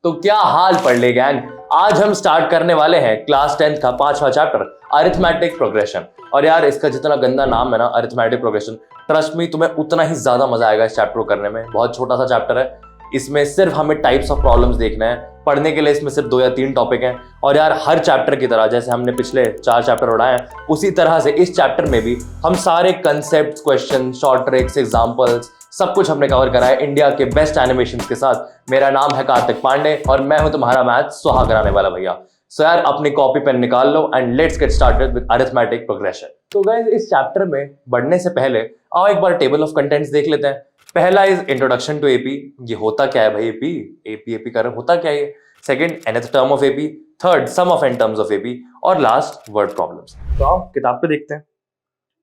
तो क्या हाल पढ़ ले गैंग। आज हम स्टार्ट करने वाले हैं क्लास 10th का 5वां चैप्टर अरिथमेटिक प्रोग्रेशन। और यार इसका जितना गंदा नाम है ना अरिथमेटिक प्रोग्रेशन, ट्रस्ट मी तुम्हें उतना ही ज्यादा मजा आएगा इस चैप्टर को करने में। बहुत छोटा सा चैप्टर है, इसमें सिर्फ हमें टाइप्स ऑफ प्रॉब्लम्स देखना है। पढ़ने के लिए इसमें सिर्फ 2 या 3 टॉपिक हैं। और यार हर चैप्टर की तरह जैसे हमने पिछले 4 चैप्टर उड़ाए हैं उसी तरह से इस चैप्टर में भी हम सारे concept, question, short tricks, examples सब कुछ हमने कवर करा है इंडिया के बेस्ट एनिमेशन के साथ। मेरा नाम है कार्तिक पांडे और मैं हूं तुम्हारा मैथ सुहा कराने वाला भैया। सो यार अपनी कॉपी पेन निकाल लो and let's get started with arithmetic progression. तो गाइस इस चैप्टर में बढ़ने से पहले आओ एक बार टेबल ऑफ कंटेंट्स देख लेते हैं। पहला इज इंट्रोडक्शन टू एपी। ये होता क्या है भाई एपी? एपी कर होता क्या है? Second nth term of AP, third some of n terms of AP और लास्ट वर्ड प्रॉब्लम्स। तो आओ किताब पे देखते हैं।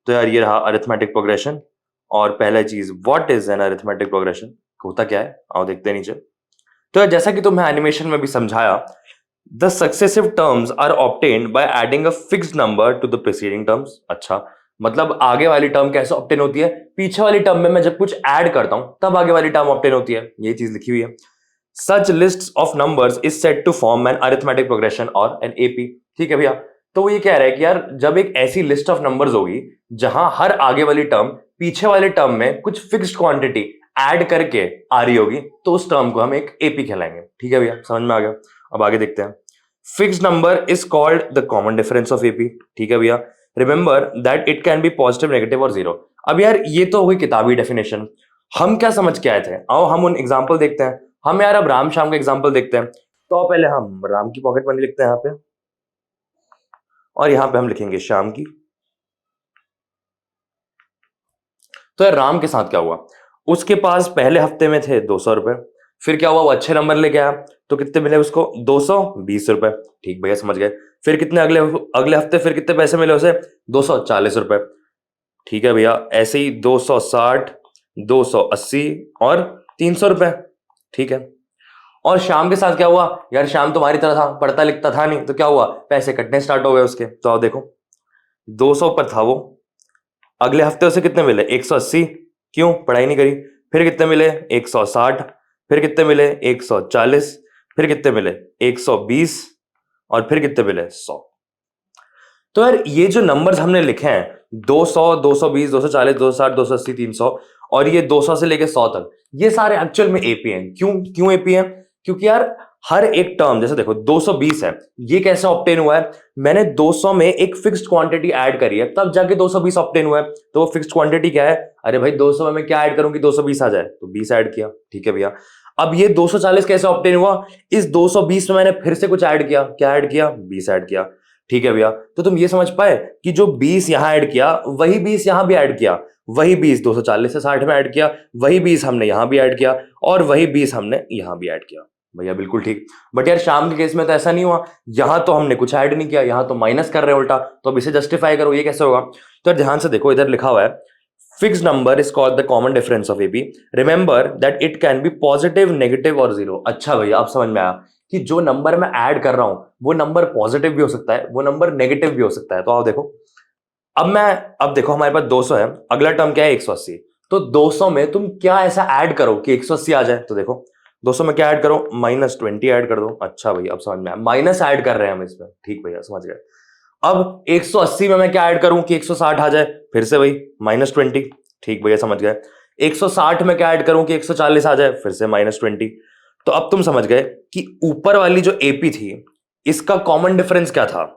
तो यार ये रहा अरिथमेटिक प्रोग्रेशन और पहला चीज what is an arithmetic progression, होता क्या है आओ देखते हैं नीचे। तो यार जैसा कि तुम्हें एनिमेशन में भी समझाया, the successive terms are obtained by adding a fixed number to the preceding terms. अच्छा मतलब आगे वाली टर्म कैसे ऑब्टेन होती है? पीछे वाली टर्म में मैं जब कुछ ऐड करता हूं तब आगे वाली टर्म ऑब्टेन होती है। ये चीज लिखी हुई है। Such list of numbers is set to form an arithmetic progression और एन एपी। ठीक है भैया, तो वो ये कह रहा है कि यार जब एक ऐसी लिस्ट ऑफ नंबर्स होगी जहां हर आगे वाली टर्म पीछे वाले टर्म में कुछ फिक्स्ड क्वांटिटी ऐड करके आ रही होगी तो उस टर्म को हम एक एपी कहलाएंगे। ठीक है भैया, समझ में आ गया। अब आगे देखते हैं। Fixed number is called the common difference of AP. ठीक है भैया, remember that it can be positive, negative और जीरो। अब यार ये तो हुई किताबी डेफिनेशन, हम क्या समझ के आए थे? आओ हम उन एग्जाम्पल देखते हैं। हम यार अब राम श्याम का एग्जाम्पल देखते हैं। तो पहले हम राम की पॉकेट मनी लिखते हैं यहाँ पे और यहाँ पे हम लिखेंगे श्याम की। तो यार राम के साथ क्या हुआ? उसके पास पहले हफ्ते में थे 200 रुपए, फिर क्या हुआ वो अच्छे नंबर लेके आया तो कितने मिले उसको? 220 रुपए। ठीक भैया समझ गए। फिर कितने अगले अगले हफ्ते फिर कितने पैसे मिले उसे? 240 रुपए। ठीक है भैया, ऐसे ही 260, 280 और 300 रुपए। ठीक है। और शाम के साथ क्या हुआ? यार शाम तुम्हारी तरह था, पढ़ता लिखता था नहीं, तो क्या हुआ? पैसे कटने स्टार्ट हो गए उसके। तो आओ देखो 200 पर था वो, अगले हफ्ते उसे कितने मिले? 180। क्यों? पढ़ाई नहीं करी। फिर कितने मिले? 160। फिर कितने मिले? 140। फिर कितने मिले? 120 और फिर कितने मिले? 100। तो यार ये जो नंबर्स हमने लिखे हैं 200, 220, 240, 260, 280, 300 और ये 200 से लेके 100 तक, ये सारे एक्चुअल में एपी हैं। क्यों एपी हैं? क्योंकि यार हर एक टर्म, जैसे देखो 220 है, ये कैसे ऑब्टेन हुआ है? मैंने 200 में एक फिक्स्ड क्वांटिटी ऐड करी है तब जाके 220 ऑब्टेन हुआ है। तो वो फिक्स्ड क्वांटिटी क्या है? अरे भाई 200 में मैं क्या ऐड करूं कि 220 आ जाए? तो 20 ऐड किया। ठीक है भैया। अब ये 240 कैसे ऑब्टेन हुआ? इस 220 में मैंने फिर से कुछ ऐड किया। क्या ऐड किया? 20 ऐड किया। ठीक है भैया, तो तुम ये समझ पाए कि जो 20 यहां ऐड किया वही 20 यहां भी ऐड किया, वही 20 240 से 60 में ऐड किया, वही 20 हमने यहां भी ऐड किया और वही 20 हमने यहां भी ऐड किया। भैया बिल्कुल ठीक। बट यार शाम के केस में तो ऐसा नहीं हुआ, यहां तो हमने कुछ ऐड नहीं किया, यहां तो माइनस कर रहे हैं उल्टा। तो अब इसे जस्टिफाई करो, ये कैसे होगा? तो ध्यान से देखो, इधर लिखा हुआ है fixed number is called the common difference of AP. Remember that it can be positive, negative और जीरो। अच्छा भैया अब समझ में आया कि जो नंबर मैं ऐड कर रहा हूं वो नंबर पॉजिटिव भी हो सकता है, वो नंबर नेगेटिव भी हो सकता है। तो आओ देखो, अब देखो हमारे पास 200 है, अगला टर्म क्या है? 180। तो 200 में तुम क्या ऐसा ऐड करो कि 180 आ जाए? तो देखो 200 में क्या ऐड करो? -20 ऐड कर दो। अच्छा भैया अब समझ में आया, माइनस ऐड कर रहे हैं हम इसमें। ठीक भैया समझ गए। अब 180 में मैं क्या ऐड करूं कि 160 आ जाए? फिर से वही -20। ठीक भैया समझ गए। 160 में क्या ऐड करूं कि 140 आ जाए? फिर से -20। तो अब तुम समझ गए कि ऊपर वाली जो एपी थी इसका कॉमन डिफरेंस क्या था?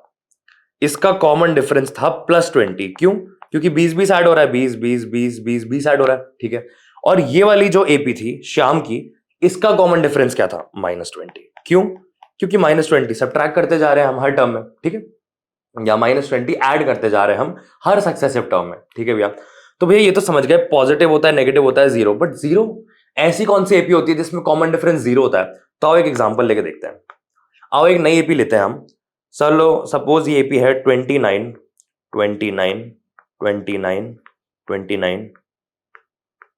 इसका कॉमन डिफरेंस था +20। क्यों? क्योंकि 20 ऐड हो रहा है, 20 ऐड हो रहा है। ठीक है। और ये वाली जो एपी थी श्याम की, इसका कॉमन डिफरेंस क्या था? -20। क्यों? क्योंकि -20 सब्ट्रैक्ट करते जा रहे हैं हम हर टर्म में। ठीक है, या -20 ऐड करते जा रहे हैं हम हर सक्सेसिव टर्म में। ठीक है भैया, तो भैया ये तो समझ गए पॉजिटिव होता है, नेगेटिव होता है, जीरो। बट जीरो ऐसी कौन सी एपी होती है जिसमें कॉमन डिफरेंस जीरो होता है? तो आओ एक एग्जांपल लेके देखते हैं। आओ एक नई एपी लेते हैं हम। चलो सपोज ये एपी है 29, 29, 29, 29।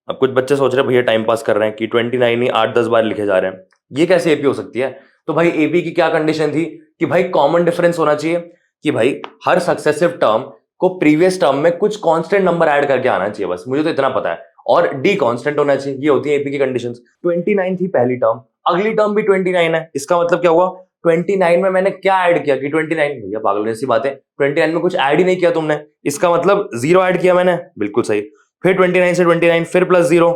अब कुछ बच्चे सोच रहे हैं भैया टाइम पास कर रहे हैं कि 29 ही 8-10 बार लिखे जा रहे हैं, ये कैसे एपी हो सकती है? तो भाई एपी की क्या कंडीशन थी कि भाई कॉमन डिफरेंस होना चाहिए, कि भाई हर सक्सेसिव टर्म को प्रीवियस टर्म में कुछ कांस्टेंट नंबर ऐड करके आना चाहिए, बस मुझे तो इतना पता है। और डी कांस्टेंट होना चाहिए, ये होती है एपी की कंडीशंस। 29 थी पहली टर्म, अगली टर्म भी 29 है, इसका मतलब क्या हुआ 29 में मैंने क्या ऐड किया कि 29, भैया पागल सी बात है, 29 में कुछ ऐड ही नहीं किया तुमने, इसका मतलब 0 ऐड किया मैंने, बिल्कुल सही। फिर 29 से 29 फिर प्लस 0,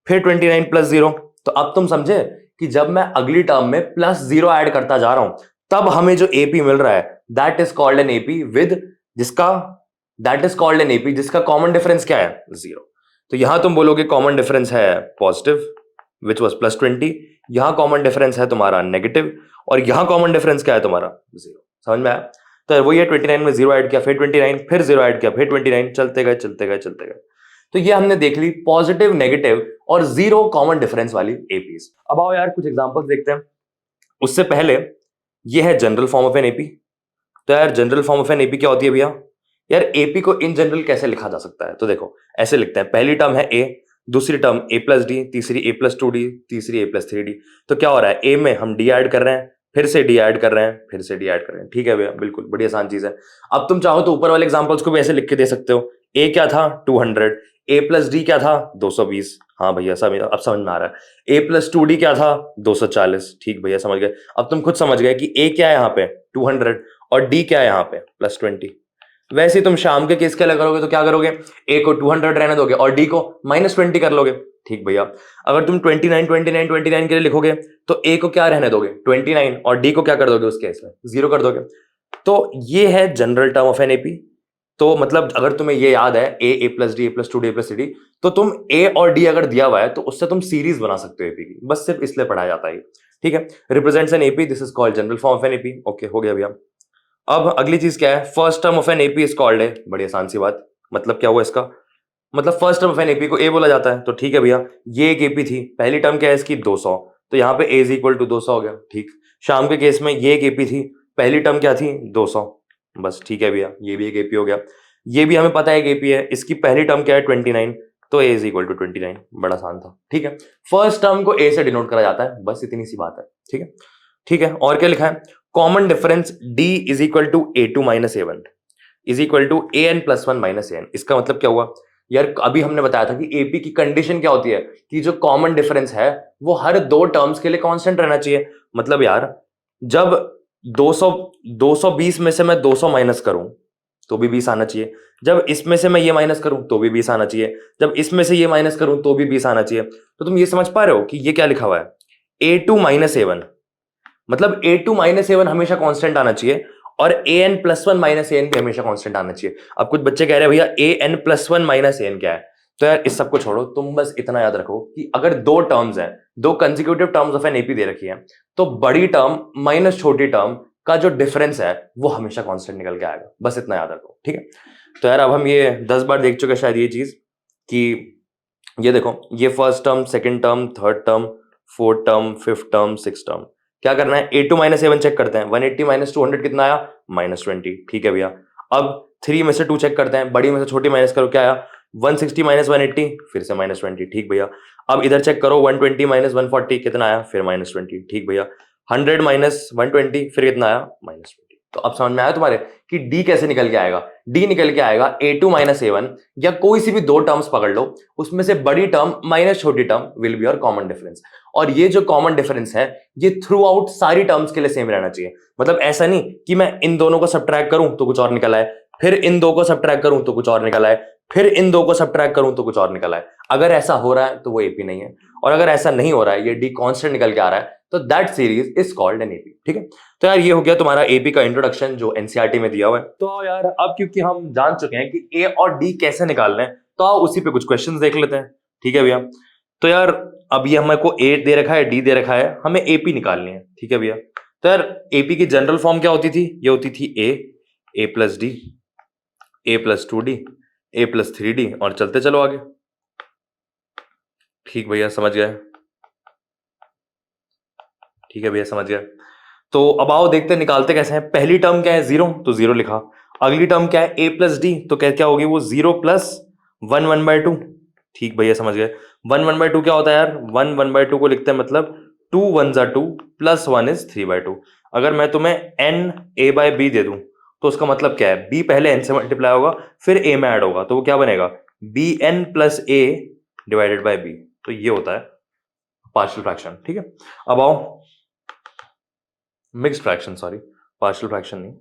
फिर 29 प्लस 0। तो अब तुम समझे कि जब मैं अगली टर्म में प्लस 0 ऐड करता जा रहा हूं तब हमें जो एपी मिल रहा है that is called an AP with जिसका कॉमन डिफरेंस क्या है 0। तो यहां तुम बोलोगे कॉमन डिफरेंस है पॉजिटिव विच वॉज +20, यहां कॉमन डिफरेंस है तुम्हारा नेगेटिव, और यहां कॉमन डिफरेंस क्या है तुम्हारा 0। समझ में आया? तो वही है 29 में 0 ऐड किया, फिर 29, फिर 0 ऐड किया, फिर 29, चलते गए चलते गए चलते गए। तो ये हमने देख ली पॉजिटिव, नेगेटिव और 0 कॉमन डिफरेंस वाली एपीज। अब आओ यार कुछ एग्जांपल्स देखते हैं। उससे पहले ये है general form of an AP. तो यार general form of an AP क्या होती है भैया? यार एपी को इन जनरल कैसे लिखा जा सकता है? तो देखो ऐसे लिखते हैं, पहली टर्म है ए, दूसरी टर्म a+d, तीसरी a+2d, तीसरी a+3d। तो क्या हो रहा है, ए में हम d ऐड कर रहे हैं, फिर से d ऐड कर रहे हैं, फिर से d ऐड कर रहे हैं। ठीक है भैया, बिल्कुल बड़ी आसान चीज है। अब तुम चाहो तो ऊपर वाले एग्जांपल्स को भी ऐसे लिख के दे सकते हो। a क्या था 200, a+d क्या था 220। हाँ भैया अब समझ में आ रहा है। a+2d क्या था 240। ठीक भैया समझ गए। अब तुम खुद समझ गए कि a क्या है यहाँ पे 200 और d क्या है यहाँ पे +20। वैसे ही तुम शाम के केस के लिए करोगे तो क्या करोगे, ए को 200 रहने दोगे और डी को -20 कर लोगे। ठीक भैया, अगर तुम 29 29 29 के लिए लिखोगे तो ए को क्या रहने दोगे 29 और डी को क्या कर दोगे उस केस में 0 कर दोगे। तो ये है general term of an AP. तो मतलब अगर तुम्हें ये याद है a+d a+2d a+3d, तो तुम a और d अगर दिया हुआ है तो उससे तुम सीरीज बना सकते हो एपी की, बस सिर्फ इसलिए पढ़ाया जाता है। ठीक है, represents an AP, this is called general form of an AP. Okay, हो गया भैया। अब अगली चीज क्या है, first term of an AP is called है, बड़ी आसान सी बात। मतलब क्या हुआ इसका, मतलब first term of an AP को ए बोला जाता है। तो ठीक है भैया, ये एक एपी थी, पहली टर्म क्या है इसकी 200, तो यहाँ पे ए इज इक्वल टू 200 हो गया। ठीक, शाम के केस में ये एक एपी थी, पहली टर्म क्या थी 200, बस ठीक है भैया, ये भी एक एपी हो गया। ये भी हमें पता है एक एपी है, इसकी पहली टर्म क्या है 29, तो ए इज इक्वल टू 29, बड़ा आसान था। ठीक है, फर्स्ट टर्म को ए से डिनोट करा जाता है, बस इतनी सी बात है। ठीक है, ठीक है, और क्या लिखा है, common difference d is equal to a2 minus a1 is equal to an+1 minus an। इसका मतलब क्या हुआ यार, अभी हमने बताया था कि एपी की कंडीशन क्या होती है कि जो कॉमन डिफरेंस है वो हर दो टर्म्स के लिए कांस्टेंट रहना चाहिए। मतलब यार जब 220 में से मैं 200 माइनस करूं तो भी 20 आना चाहिए, जब इसमें से मैं ये माइनस करूं तो भी 20 आना चाहिए, जब इसमें से ये माइनस करूं तो भी 20 आना चाहिए। तो तुम ये समझ पा रहे हो कि ये क्या लिखा हुआ है a2 माइनस a1, मतलब a2 माइनस a1 हमेशा कांस्टेंट आना चाहिए और an+1 माइनस an भी हमेशा कांस्टेंट आना चाहिए। अब कुछ बच्चे कह रहे हैं भैया an+1 माइनस an क्या है, तो यार इस सबको छोड़ो, तुम बस इतना याद रखो कि अगर दो टर्म्स हैं, दो consecutive terms of an AP दे रखी है, तो बड़ी टर्म माइनस छोटी टर्म का जो डिफरेंस है वो हमेशा कांस्टेंट निकल के आएगा, बस इतना याद रखो। ठीक है, तो यार अब हम ये 10 बार देख चुके शायद ये चीज कि ये देखो, ये first term, second term, third term, fourth term, fifth term, six term. क्या करना है, a2 माइनस a1 चेक करते हैं, 180 माइनस 200 कितना आया -20। ठीक है भैया, अब 3 में से 2 चेक करते हैं, बड़ी में से छोटी माइनस करो, क्या आया 160 माइनस 180, फिर से -20। ठीक भैया, अब इधर चेक करो 120 माइनस 140 कितना आया, फिर -20। ठीक भैया, 100 माइनस 120 फिर कितना आया -20। तो अब समझ में आया तुम्हारे कि d कैसे निकल के आएगा, d निकल के आएगा a2 माइनस a1, या कोई सी भी दो टर्म्स पकड़ लो, उसमें से बड़ी टर्म माइनस छोटी term will be your common difference. और ये जो कॉमन डिफरेंस है ये थ्रू आउट सारी टर्म्स के लिए सेम रहना चाहिए। मतलब ऐसा नहीं कि मैं इन दोनों को सब्ट्रैक्ट करूं तो कुछ और निकल आए, फिर इन दो को सब्ट्रैक्ट करूं तो कुछ और निकल आए, फिर इन दो को सब्ट्रैक्ट करूं तो कुछ और निकल आए। अगर ऐसा हो रहा है तो वो एपी नहीं है, और अगर ऐसा नहीं हो रहा है, ये डी कांस्टेंट निकल के आ रहा है, तो that series is called an AP. ठीक है, तो यार ये हो गया तुम्हारा एपी का इंट्रोडक्शन जो एनसीईआरटी में दिया हुआ है। तो यार अब क्योंकि हम जान चुके हैं कि ए और डी कैसे निकालना है, तो आओ उसी पे कुछ क्वेश्चंस देख लेते हैं। ठीक है भैया, तो यार अब ये हमें को ए दे रखा है, डी दे रखा है, हमें एपी निकालनी है। ठीक है भैया, तो यार एपी की जनरल फॉर्म क्या होती थी, ये होती थी a+d, a+2d, a+3d, और चलते चलो आगे। ठीक भैया समझ गए, ठीक है भैया समझ गए। तो अब आओ देखते निकालते कैसे हैं। पहली टर्म क्या है 0, तो 0 लिखा। अगली टर्म क्या है a+d, तो क्या होगी वो 0 + 1 1/2। ठीक भैया समझ गए। 1 1/2 क्या होता है यार, 1 1/2 को लिखते हैं मतलब 2 1 2 + 1 is 3/2। अगर मैं तुम्हें n a/b दे दूं तो उसका मतलब क्या है, b पहले n से मल्टीप्लाई होगा फिर a में ऐड होगा, तो वो क्या बनेगा bn + a/b। तो ये होता है पार्शियल फ्रैक्शन, ठीक है। अब आओ mixed fraction, sorry partial fraction नहीं,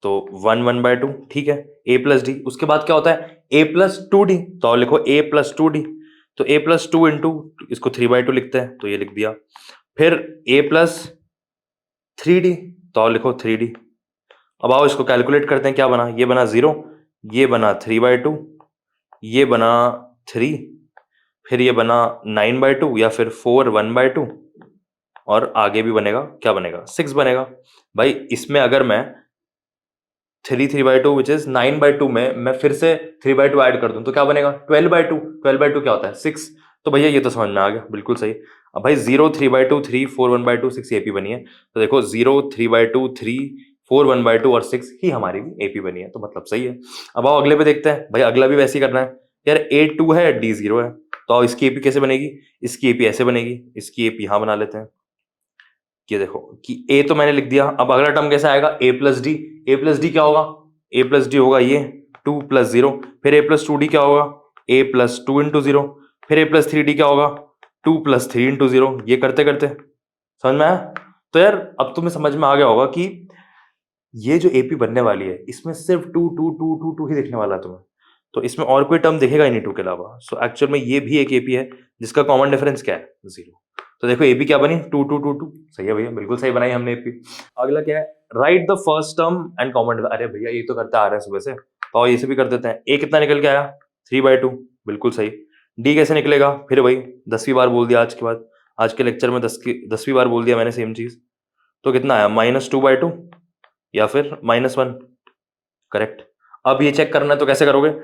तो 1/2, ठीक है, a प्लस डी। उसके बाद क्या होता है a प्लस टू डी, तो लिखो a प्लस टू डी, तो a प्लस टू इंटू इसको 3/2 लिखते हैं, तो ये लिख दिया। फिर a प्लस थ्री डी, तो लिखो 3d। अब आओ इसको कैलकुलेट करते हैं, क्या बना, ये बना 0, ये बना 3/2, ये बना 3, फिर ये बना 9/2 या फिर 4 1/2, और आगे भी बनेगा, क्या बनेगा 6 बनेगा। भाई इसमें अगर मैं 3/2 विच इज 9/2 में मैं फिर से 3/2 ऐड कर दूं तो क्या बनेगा 12/2। 12/2 क्या होता है 6। तो भैया ये तो समझ में आ गया, बिल्कुल सही। अब भाई 0 3/2 3 4 1/2 6 एपी बनी है, तो देखो 0 3/2 3 4 1/2 और 6 ही हमारी भी एपी बनी है, तो मतलब सही है। अब आओ अगले पे देखते हैं, भाई अगला भी वैसे ही करना है यार, ए 2 है डी 0 है, तो आओ इसकी एपी कैसे बनेगी, इसकी एपी ऐसे बनेगी, इसकी एपी यहां बना लेते हैं। ये देखो कि ए तो मैंने लिख दिया, अब अगला टर्म कैसा आएगा ए प्लस डी। ए प्लस डी क्या होगा, ए प्लस डी होगा ये 2 प्लस 0, फिर ए प्लस टू डी क्या होगा ए प्लस 2 इंटू 0, फिर ए प्लस 3d क्या होगा 2 प्लस 3 इंटू 0। ये करते करते समझ में आया। तो यार अब तुम्हें समझ में आ गया होगा कि ये जो एपी बनने वाली है इसमें सिर्फ 2 2 2 2 2 ही दिखने वाला है तुम्हें, तो इसमें और कोई टर्म दिखेगा ही नहीं 2 के अलावा। सो एक्चुअल में ये भी एक एपी है जिसका कॉमन डिफरेंस क्या है 0। तो देखो एपी क्या बनी 2 2 2 2, सही है भैया, बिल्कुल सही बनाई हमने एपी। अगला क्या है, right the first term and common. अरे भैया ये तो करते आ रहे हैं सुबह से, तो ये से भी कर देते हैं। ए कितना निकल के आया 3/2, बिल्कुल सही। डी कैसे निकलेगा, फिर वही 10वीं बार बोल दिया आज के बाद, आज के लेक्चर में 10वीं बार बोल दिया मैंने सेम चीज। तो कितना आया -2/2 या फिर -1, करेक्ट। अब ये चेक करना है तो कैसे करोगे,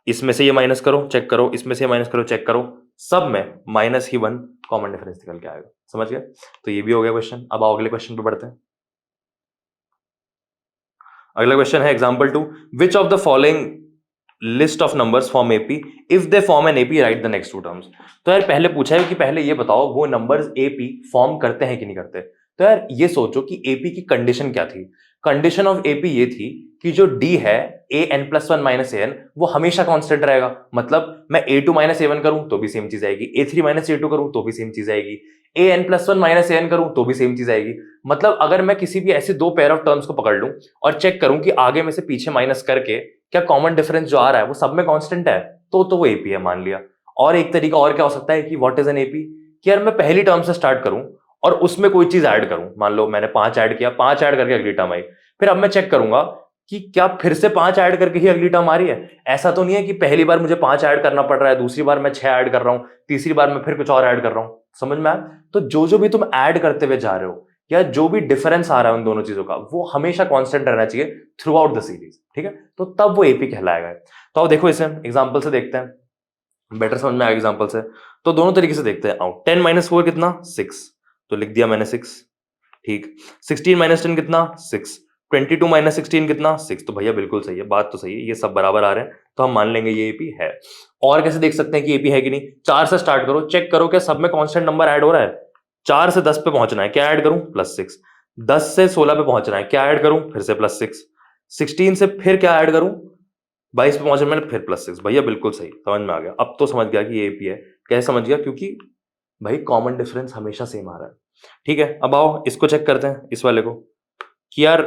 इसमें से ये माइनस करो चेक करो, इसमें से माइनस करो चेक करो, सब में -1 कॉमन डिफरेंस निकल के आएगा, समझ गए। तो ये भी हो गया क्वेश्चन। अब आओ अगले क्वेश्चन पे बढ़ते हैं। अगला क्वेश्चन है example 2, which of the following list of numbers form AP, if they form an AP write the next two terms. तो यार पहले पूछा है कि पहले ये बताओ वो नंबर्स एपी फॉर्म करते हैं कि नहीं करते। तो यार ये सोचो कि एपी की कंडीशन क्या थी। कंडीशन ऑफ एपी ये थी कि जो डी है an+1 -an वो हमेशा कांस्टेंट रहेगा, मतलब मैं a2 -a1 करूं तो भी सेम चीज आएगी, a3 -a2 करूं तो भी सेम चीज आएगी, an+1 -an करूं तो भी सेम चीज आएगी। मतलब अगर मैं किसी भी ऐसे दो पेयर ऑफ टर्म्स को पकड़ लूं और चेक करूं कि आगे में से पीछे माइनस करके क्या कॉमन डिफरेंस जो आ रहा है वो सब में कांस्टेंट है, तो वो एपी है मान लिया। और एक तरीका और क्या हो सकता है कि व्हाट इज एन एपी, कि यार मैं पहली टर्म से स्टार्ट करूं और उसमें कोई चीज ऐड करूं, मान लो मैंने 5 ऐड किया, 5 ऐड करके अगली टर्म आई, फिर अब मैं चेक करूंगा कि क्या फिर से 5 ऐड करके ही अगली टर्म आ रही है। ऐसा तो नहीं है कि पहली बार मुझे 5 ऐड करना पड़ रहा है, दूसरी बार मैं 6 ऐड कर रहा हूं, तीसरी बार मैं फिर कुछ और ऐड कर रहा हूं, समझ में आया। तो जो भी तुम ऐड करते हुए जा रहे हो या जो भी डिफरेंस आ रहा है उन दोनों चीजों का वो हमेशा कांस्टेंट रहना चाहिए थ्रू आउट द सीरीज, ठीक है, तो तब वो एपी कहलाएगा। तो अब देखो इसे एग्जांपल से देखते हैं, बेटर समझ में आएगा एग्जांपल से। तो दोनों तरीके से देखते हैं। आओ 10 - 4 कितना 6, तो लिख दिया मैंने 6, ठीक। 16 - 10 कितना 6, 22 - 16 कितना 6, तो भैया बिल्कुल सही है, बात तो सही है, ये सब बराबर आ रहे हैं तो हम मान लेंगे ये एपी है। और कैसे देख सकते हैं कि एपी है कि नहीं, 4 से स्टार्ट करो, चेक करो क्या सब में कांस्टेंट नंबर ऐड हो रहा है। 4 से 10 पे पहुंचना है, क्या ऐड करूं +6, 10 से 16 पे पहुंचना है, क्या ऐड करूं फिर से +6, 16 से फिर क्या ऐड करूं 22 पे पहुंचना मैंने फिर +6, भैया बिल्कुल सही, समझ में आ गया। अब तो समझ गया कि ये एपी है। कैसे समझ गया, क्योंकि भाई कॉमन डिफरेंस हमेशा सेम आ रहा है, ठीक है। अब आओ इसको चेक करते हैं, इस वाले को, कि यार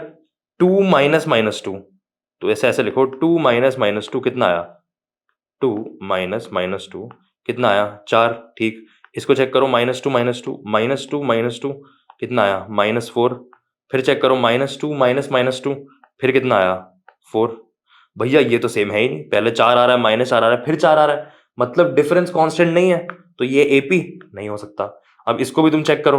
2 - -2, तो ऐसे ऐसे लिखो 2 - -2 कितना आया 2 - -2 कितना आया 4, ठीक। इसको चेक करो -2 - 2 -2 - 2 कितना आया -4, फिर चेक करो -2 - -2 फिर कितना आया 4। भैया ये तो सेम है ही नहीं, पहले 4 आ रहा है, -4 आ रहा है, फिर 4 आ रहा है, मतलब डिफरेंस कांस्टेंट नहीं है, तो ये एपी नहीं हो सकता। अब इसको भी तुम चेक करो,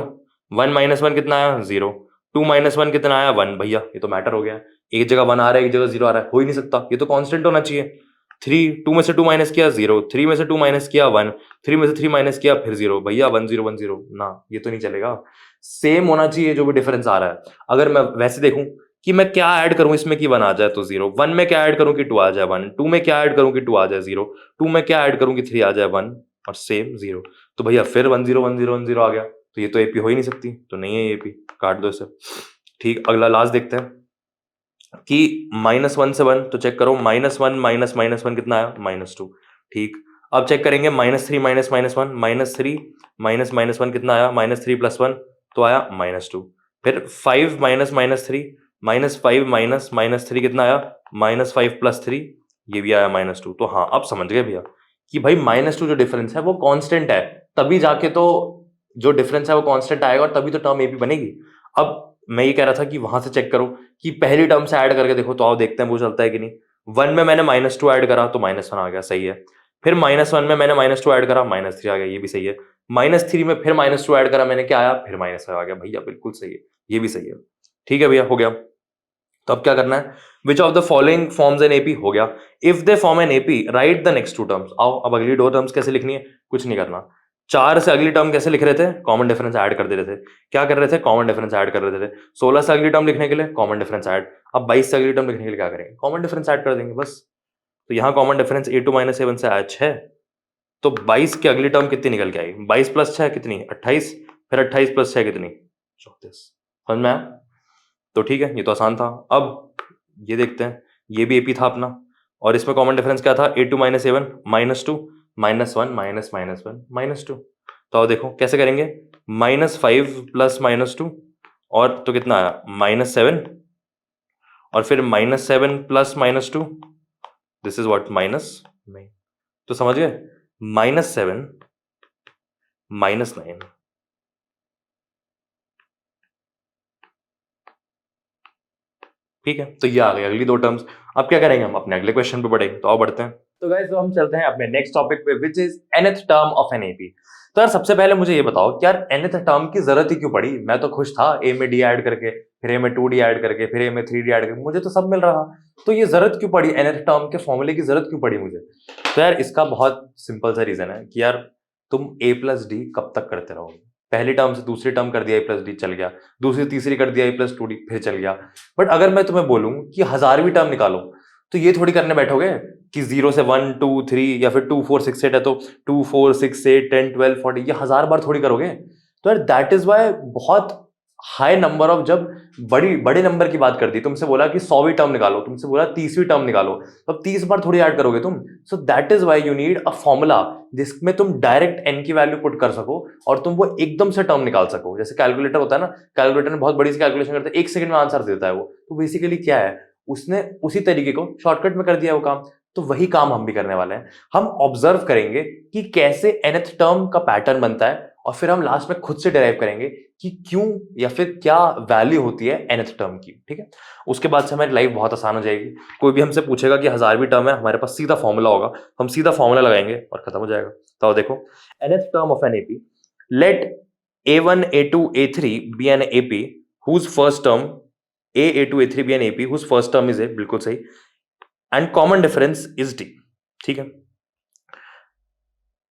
1 - 1 कितना आया 0, 2 - 1 कितना आया 1, भैया ये तो मैटर हो गया, एक जगह 1 आ रहा है एक जगह 0 आ रहा है, हो ही नहीं सकता, ये तो कांस्टेंट होना चाहिए। 3 2 में से 2 माइनस किया 0, 3 में से 2 माइनस किया 1, 3 में से 3 माइनस किया फिर 0, भैया 1 0 1 0 ना, ये तो नहीं चलेगा, सेम होना चाहिए जो भी डिफरेंस आ रहा है। अगर मैं वैसे देखूं कि मैं क्या ऐड करूं इसमें कि 1 आ जाए तो 0, 1 में क्या ऐड करूं कि 2 आ जाए 1, 2 में क्या ऐड करूं कि 2 आ जाए 0, 2 में क्या ऐड करूं कि 3 आ जाए 1, और सेम 0, तो भैया फिर 1 0 1 0 1 0 आ गया, तो ये तो एपी हो ही नहीं सकती, तो नहीं है एपी, काट दो इसे, ठीक। अगला लास्ट देखते हैं कि -1 से 1, तो चेक करो -1 - -1 कितना आया -2, ठीक। अब चेक करेंगे -3 माइनस -1, -3 माइनस -1 कितना आया, -3 + 1 तो आया -2। फिर 5 माइनस -3 -5 माइनस -3 कितना आया, -5 + 3 ये भी आया -2। तो हाँ अब समझ गए भैया कि भाई -2 जो डिफरेंस है वो कांस्टेंट है, तभी जाके तो जो डिफरेंस है वो कांस्टेंट आएगा और तभी तो टर्म ए बी बनेगी। अब मैं ये कह रहा था कि वहां से चेक करो कि पहली टर्म से ऐड करके देखो, तो आओ देखते हैं वो चलता है कि नहीं। 1 में मैंने -2 ऐड करा तो -1 आ गया, सही है। फिर -1 में मैंने -2 ऐड करा, -3 आ गया, ये भी सही है। -3 में फिर -2 ऐड करा मैंने, क्या आया, फिर -5 आ गया, भैया बिल्कुल सही है, ये भी सही है। ठीक है भैया, हो गया। तो अब क्या करना है, which of the following forms an AP, हो गया। If they form an AP write the next two terms. आओ अब अगली दो टर्म्स कैसे लिखनी है, कुछ नहीं करना। 4 से अगली टर्म कैसे लिख रहे थे, कॉमन डिफरेंस ऐड कर दे रहे थे। क्या कर रहे थे, कॉमन डिफरेंस ऐड कर रहे थे। 16 से अगली टर्म लिखने के लिए कॉमन डिफरेंस ऐड। अब 22 से अगली टर्म लिखने के लिए क्या करेंगे, कॉमन डिफरेंस ऐड कर देंगे बस। तो यहाँ कॉमन डिफरेंस a2 - a1 से आया 6, तो 22 की अगली टर्म कितनी निकल के आई, 22 + 6 कितनी, 28। फिर 28 + 6 कितनी, 34। समझ में आया। तो ठीक है, ये तो आसान था। अब ये देखते हैं, ये भी एपी था अपना, और इसमें कॉमन डिफरेंस क्या था, a2 - a1 -2 -1 -1 -2। तो अब देखो कैसे करेंगे, -5 + -2 और तो कितना आया, -7, और फिर -7 + -2, दिस इज व्हाट, -9। तो समझ गए, -7 -9। ठीक है, तो ये आ गई अगली दो टर्म्स। अब क्या करेंगे, हम अपने अगले क्वेश्चन पे बढ़ेंगे। तो आओ बढ़ते हैं। तो गाइस तो हम चलते हैं अपने नेक्स्ट टॉपिक पे, which is nth term of an AP. तो यार सबसे पहले मुझे ये बताओ कि यार nth टर्म की जरूरत ही क्यों पड़ी। मैं तो खुश था ए में डी ऐड करके, फिर ए में 2d ऐड करके, फिर ए में 3d ऐड करके, मुझे तो सब मिल रहा। तो ये जरूरत क्यों पड़ी, nth टर्म के फॉर्मूले की जरूरत क्यों पड़ी मुझे। तो यार इसका बहुत सिंपल सा रीजन है कि यार तुम a + d कब तक करते रहोगे। पहली टर्म से दूसरी टर्म कर दिया a + d, चल गया। दूसरी तीसरी कर दिया a + 2d, फिर चल गया। बट अगर मैं तुम्हें बोलूं कि 1000वीं टर्म निकालो, तो ये थोड़ी करने बैठोगे कि 0 से 1 2 3 या फिर 2 4 6 8 है तो 2 4 6 8 10 12 40, ये 1000 बार थोड़ी करोगे। तो यार दैट इज वाई बहुत हाई नंबर ऑफ, जब बड़े नंबर की बात कर दी, तुमसे बोला कि 100वीं टर्म निकालो, तुमसे बोला 30वीं टर्म निकालो, तो अब 30 बार थोड़ी ऐड करोगे तुम। So that is why you need a formula जिसमें तुम डायरेक्ट एन की वैल्यू पुट कर सको और तुम वो एकदम से टर्म निकाल सको। जैसे कैलकुलेटर होता है ना, कैलकुलेटर में बहुत बड़ी सी कैलकुलेशन करते हैं, 1 सेकंड में आंसर देता है वो। तो बेसिकली क्या है, उसने उसी तरीके को शॉर्टकट में कर दिया वो काम। तो वही काम हम भी करने वाले हैं। हम ऑब्जर्व करेंगे कि कैसे nth टर्म का पैटर्न बनता है, और फिर हम लास्ट में खुद से डिराइव करेंगे कि क्यों या फिर क्या वैल्यू होती है nth टर्म की। ठीक है, उसके बाद से हमारी लाइफ बहुत आसान हो जाएगी। कोई भी हमसे पूछेगा कि 1000वीं टर्म है, हमारे पास सीधा फॉर्मूला होगा, हम सीधा फॉर्मूला लगाएंगे और खत्म हो जाएगा। तो देखो, nth term of an AP, let a1 a2 a3 be an AP whose first term a2 a3 be an AP whose first term is a, बिल्कुल सही, and common difference is d। ठीक है,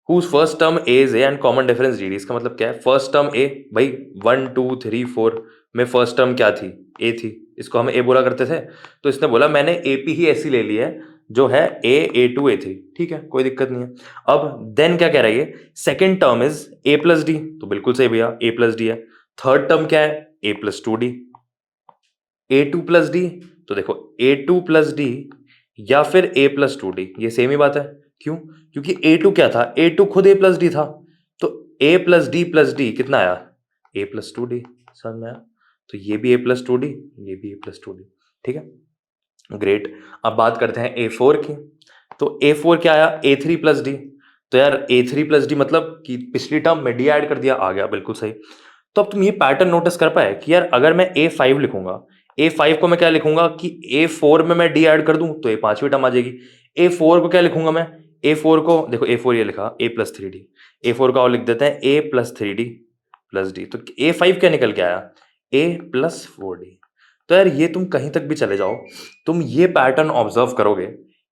whose first term a is a and common difference d। इसका मतलब क्या है, first term a, भाई 1 2 3 4 में फर्स्ट टर्म क्या थी, a थी, इसको हम a बोला करते थे। तो इसने बोला मैंने AP ही ऐसी ले ली है जो है a2 a3। ठीक है, कोई दिक्कत नहीं है। अब देन क्या कह रहा है ये, second term is a + d, तो बिल्कुल सही भैया, a + d है। थर्ड टर्म क्या है, a + 2d, a2 + d, तो देखो a2 + d या फिर a + 2d, ये सेम ही बात है। क्यों, क्योंकि a2 क्या था, a2 खुद a + d था, तो a + d + d कितना आया, a + 2d। समझ में आया। तो ये भी a + 2d, ये भी a + 2d। ठीक है, ग्रेट। अब बात करते हैं A4 की। तो A4 क्या आया, A3 + d। तो यार A3 + d मतलब कि पिछली टर्म में d ऐड कर दिया, आ गया, बिल्कुल सही। तो अब तुम ये पैटर्न नोटिस कर पाए कि यार अगर मैं A5 लिखूंगा, A5 को मैं क्या लिखूंगा कि A4 में मैं d ऐड कर दूं तो ये पांचवी टर्म आ जाएगी। A4 को क्या लिखूंगा मैं, A4 को देखो, A4 ये लिखा a + 3d, A4 का और लिख देते हैं a + 3d + d। तो A5 क्या निकल के आया, a + 4d। तो यार ये तुम कहीं तक भी चले जाओ, तुम ये पैटर्न ऑब्जर्व करोगे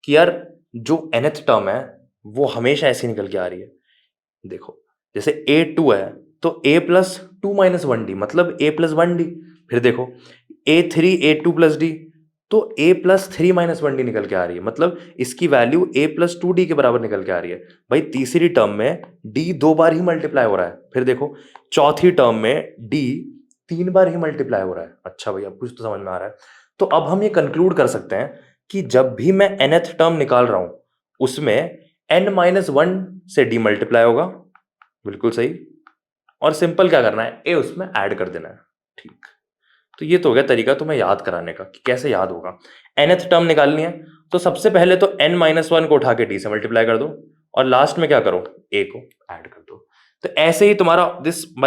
कि यार जो nth टर्म है वो हमेशा ऐसी निकल के आ रही है। देखो जैसे A2 है तो a + 2 - 1d मतलब a + 1d। फिर देखो A3 A2 + d, तो a + 3 - 1d निकल के आ रही है, मतलब इसकी वैल्यू a + 2d के बराबर निकल के आ रही है। भाई तीसरी टर्म में d 2 बार ही मल्टीप्लाई हो रहा है। फिर देखो चौथी टर्म में d 3 बार ही मल्टीप्लाई हो रहा है। अच्छा भैया, कुछ तो समझ में आ रहा है। तो अब हम ये कंक्लूड कर सकते हैं कि जब भी मैं nth टर्म निकाल रहा हूं उसमें n-1 से d मल्टीप्लाई होगा, बिल्कुल सही, और सिंपल क्या करना है, a उसमें ऐड कर देना है। ठीक, तो ये तो हो गया तरीका तुम्हें याद कराने का कि कैसे याद होगा। nth टर्म निकालनी है तो सबसे पहले तो n-1 को उठा के d से मल्टीप्लाई कर दो और लास्ट में क्या करो, a को ऐड कर दो। तो ऐसे ही तुम्हारा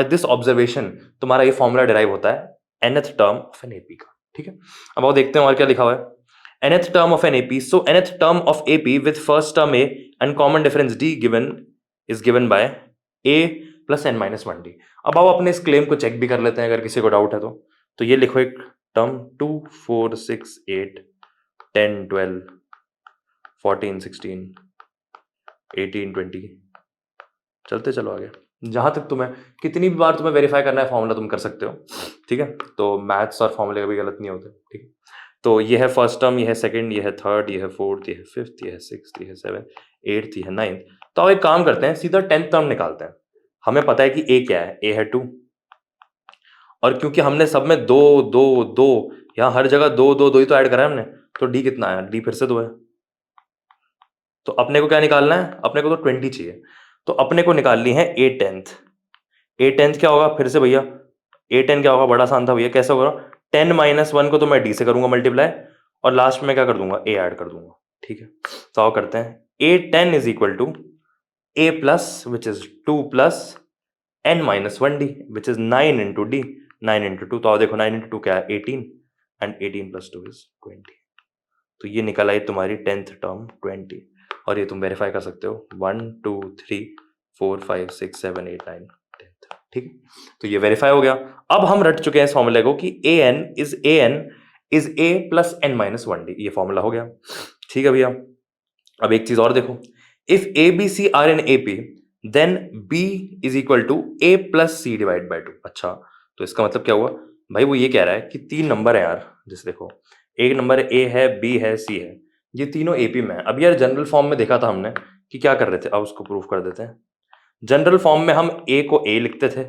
दिस ऑब्जर्वेशन तुम्हारा ये फॉर्मूला डिराइव होता है nth term of an AP का। ठीक है, अब आओ देखते हैं और क्या लिखा हुआ है। nth term of an AP, so nth term of AP with first term a and common difference d given by a plus n-1d। अब आओ अपने इस क्लेम को चेक भी कर लेते हैं अगर किसी को डाउट है तो ये लिखो एक टर्म 2 4 6 8 10 12 14 16 18 20, चलते चलो आगे। जहां तक तुम्हें कितनी भी बार तुम्हें वेरीफाई करना है फॉर्मूला तुम कर सकते हो। ठीक है, तो मैथ्स और फॉर्मूले कभी गलत नहीं होते। ठीक है, तो ये है फर्स्ट टर्म, ये है सेकंड, ये है थर्ड, ये है फोर्थ, ये है फिफ्थ, ये है सिक्स्थ, ये है सेवन, एट्थ, ये है नाइन्थ। तो अब एक काम करते हैं, सीधा 10th टर्म निकालते हैं। हमें पता है कि ए क्या है, ए है 2, और क्योंकि हमने सब में 2 2 2, यहां हर जगह 2 2 2 ही तो ऐड करा है हमने, तो डी कितना आया, डी फिर से 2 है। तो अपने को क्या निकालना है, अपने को तो 20 चाहिए, तो अपने को निकालनी है ए टेंथ क्या होगा, फिर से भैया ए टेन क्या होगा, बड़ा आसान था भैया, कैसे होगा, 10-1 को तो मैं डी से करूंगा मल्टीप्लाई और लास्ट में क्या कर दूंगा, ए ऐड कर दूंगा। ठीक है, तो आओ करते हैं, A10 is equal to a plus which is 2 plus n-1d which is 9 into d, 9 into 2, तो आओ देखो 9 इंटू 2 क्या है, 18, एंड 18 प्लस 2 इज 20। तो ये निकल आई तुम्हारी 10th टर्म 20, और ये तुम वेरीफाई कर सकते हो 1 2 3 4 5 6 7 8 9 10th। ठीक, तो ये वेरीफाई हो गया। अब हम रट चुके हैं इस फॉर्मूले को कि an is a plus n-1d, ये फॉर्मूला हो गया। ठीक है भैया, अब एक चीज और देखो, if a b c are an A P then b is equal to a plus c divide by 2। अच्छा, तो इसका मतलब क्या हुआ भाई, वो ये कह रहा है कि 3 नंबर है यार, जैसे देखो एक नंबर a है, b है, c है, ये तीनों एपी में है। अब यार जनरल फॉर्म में देखा था हमने कि क्या कर रहे थे, अब उसको प्रूफ कर देते हैं। जनरल फॉर्म में हम a को a लिखते थे,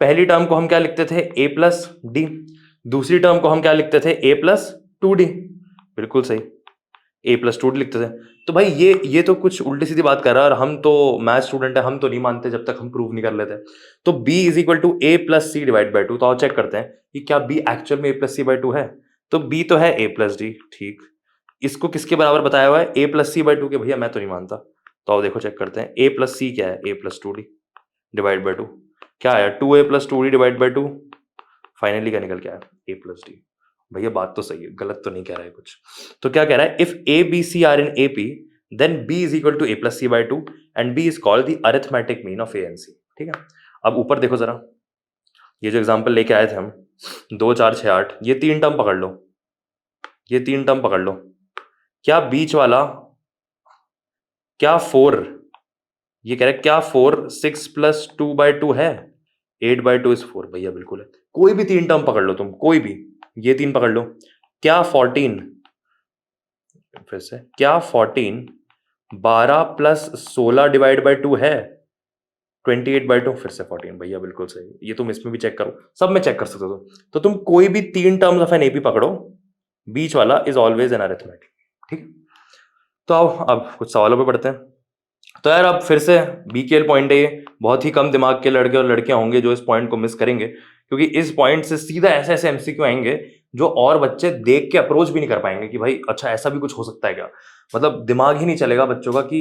पहली टर्म को हम क्या लिखते थे, a प्लस डी, दूसरी टर्म को हम क्या लिखते थे, a प्लस 2d, बिल्कुल सही, a प्लस 2d लिखते थे। तो भाई ये तो कुछ उल्टी सीधी बात कर रहा है, और हम तो मैथ स्टूडेंट है, हम तो नहीं मानते जब तक हम प्रूव नहीं कर लेते। तो b is equal to a plus c divide by 2, तो आओ चेक करते हैं कि क्या b एक्चुअल में a प्लस सी बाई 2 है। तो b तो है a प्लस डी, ठीक, इसको किसके बराबर बताया हुआ है, a प्लस सी बाई 2 के, भैया मैं तो नहीं मानता। तो आओ देखो चेक करते हैं, a प्लस सी क्या है, a plus 2d divide by 2, क्या आया 2a plus 2d divide by 2, finally क्या निकल के आया, a प्लस डी। भैया बात तो सही है, गलत तो नहीं कह रहा है कुछ। तो क्या कह रहा है, if a b c are in A P then b is equal to a plus c by 2 and b is called the arithmetic mean of a and c। ठीक है, अब ऊपर देखो जरा, ये जो एग्जांपल लेके आए थे हम 2 4 6 8, ये 3 टर्म पकड़ लो, ये 3 टर्म पकड़ लो, क्या बीच वाला, क्या 4, ये कह रहा है क्या 4 6 प्लस 2 बाई 2 है, 8 बाई 2 इज 4, भैया बिल्कुल है। कोई भी 3 टर्म पकड़ लो तुम, कोई भी, ये 3 पकड़ लो, क्या 14, फिर से क्या 14 12 प्लस 16 डिवाइड बाई 2 है, 28 बाई 2, फिर से 14, भैया बिल्कुल सही। ये तुम इसमें भी चेक करो, सब में चेक कर सकते हो तो तुम कोई भी 3 टर्म्स ऑफ एन एपी पकड़ो, बीच वाला इज ऑलवेज एन अरिथमेटिक। ठीक, तो आओ अब कुछ सवालों पे पढ़ते हैं। तो यार अब फिर से बीकेएल पॉइंट है ये, बहुत ही कम दिमाग के लड़के और लड़कियां होंगे जो इस पॉइंट को मिस करेंगे, क्योंकि इस पॉइंट से सीधा ऐसे ऐसे एमसीक्यू आएंगे जो और बच्चे देख के अप्रोच भी नहीं कर पाएंगे कि भाई अच्छा ऐसा भी कुछ हो सकता है क्या, मतलब दिमाग ही नहीं चलेगा बच्चों का कि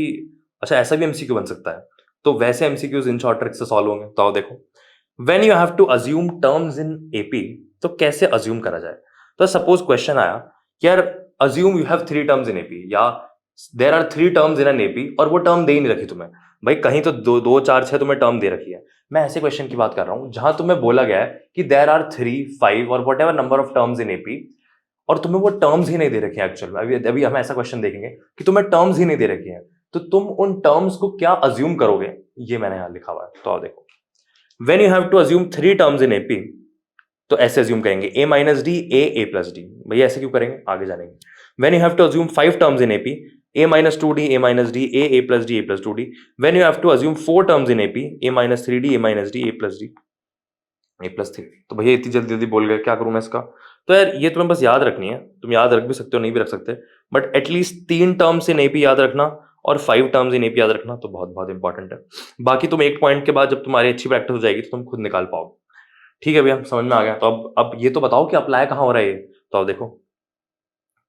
अच्छा ऐसा भी एमसीक्यू बन सकता है। तो वैसे एमसीक्यूज इन शॉर्ट ट्रिक से सॉल्व होंगे। तो आओ देखो, when you have to assume terms in AP, तो कैसे अज्यूम करा जाए। तो सपोज क्वेश्चन आया कि यार assume you have 3 terms in AP, या there are 3 terms in an AP, और वो टर्म दे ही नहीं रखी तुम्हें, भाई कहीं तो 2 2 4 6 तुम्हें टर्म दे रखी है। मैं ऐसे क्वेश्चन की बात कर रहा हूं जहां तुम्हें बोला गया है कि देयर आर 3 5 और what ever number of terms in AP, और तुम्हें वो टर्म्स ही नहीं दे रखे हैं एक्चुअल में। अभी हम ऐसा क्वेश्चन देखेंगे कि तुम्हें टर्म्स ही नहीं दे रखे हैं, तो तुम उन टर्म्स को क्या अज्यूम करोगे, ये मैंने यहां लिखा हुआ है। तो आओ देखो, when you have to assume 3 terms in AP, तो ऐसे अज्यूम करेंगे a minus D A plus d, भैया ऐसे क्यों करेंगे, आगे जानेंगे। When you have to assume 5 terms in AP, a minus 2d a minus d a plus d a plus 2d, when you have to assume 4 terms in AP, a minus 3d a minus d a plus d a plus 3। तो भैया इतनी जल्दी जल्दी बोल गए, क्या करूं मैं इसका। तो यार ये तुम्हें बस याद रखनी है, तुम याद रख भी सकते हो नहीं भी रख सकते, but at least 3 terms in AP याद रखना और 5 टर्म्स इन एपी याद रखना, तो बहुत बहुत इंपॉर्टेंट है। बाकी तुम एक पॉइंट के बाद जब तुम्हारी अच्छी प्रैक्टिस हो जाएगी तो तुम खुद निकाल पाओगे। ठीक है भैया, समझ में आ गया। तो अब ये तो बताओ कि अप्लाई कहाँ हो रहा है ये। तो अब देखो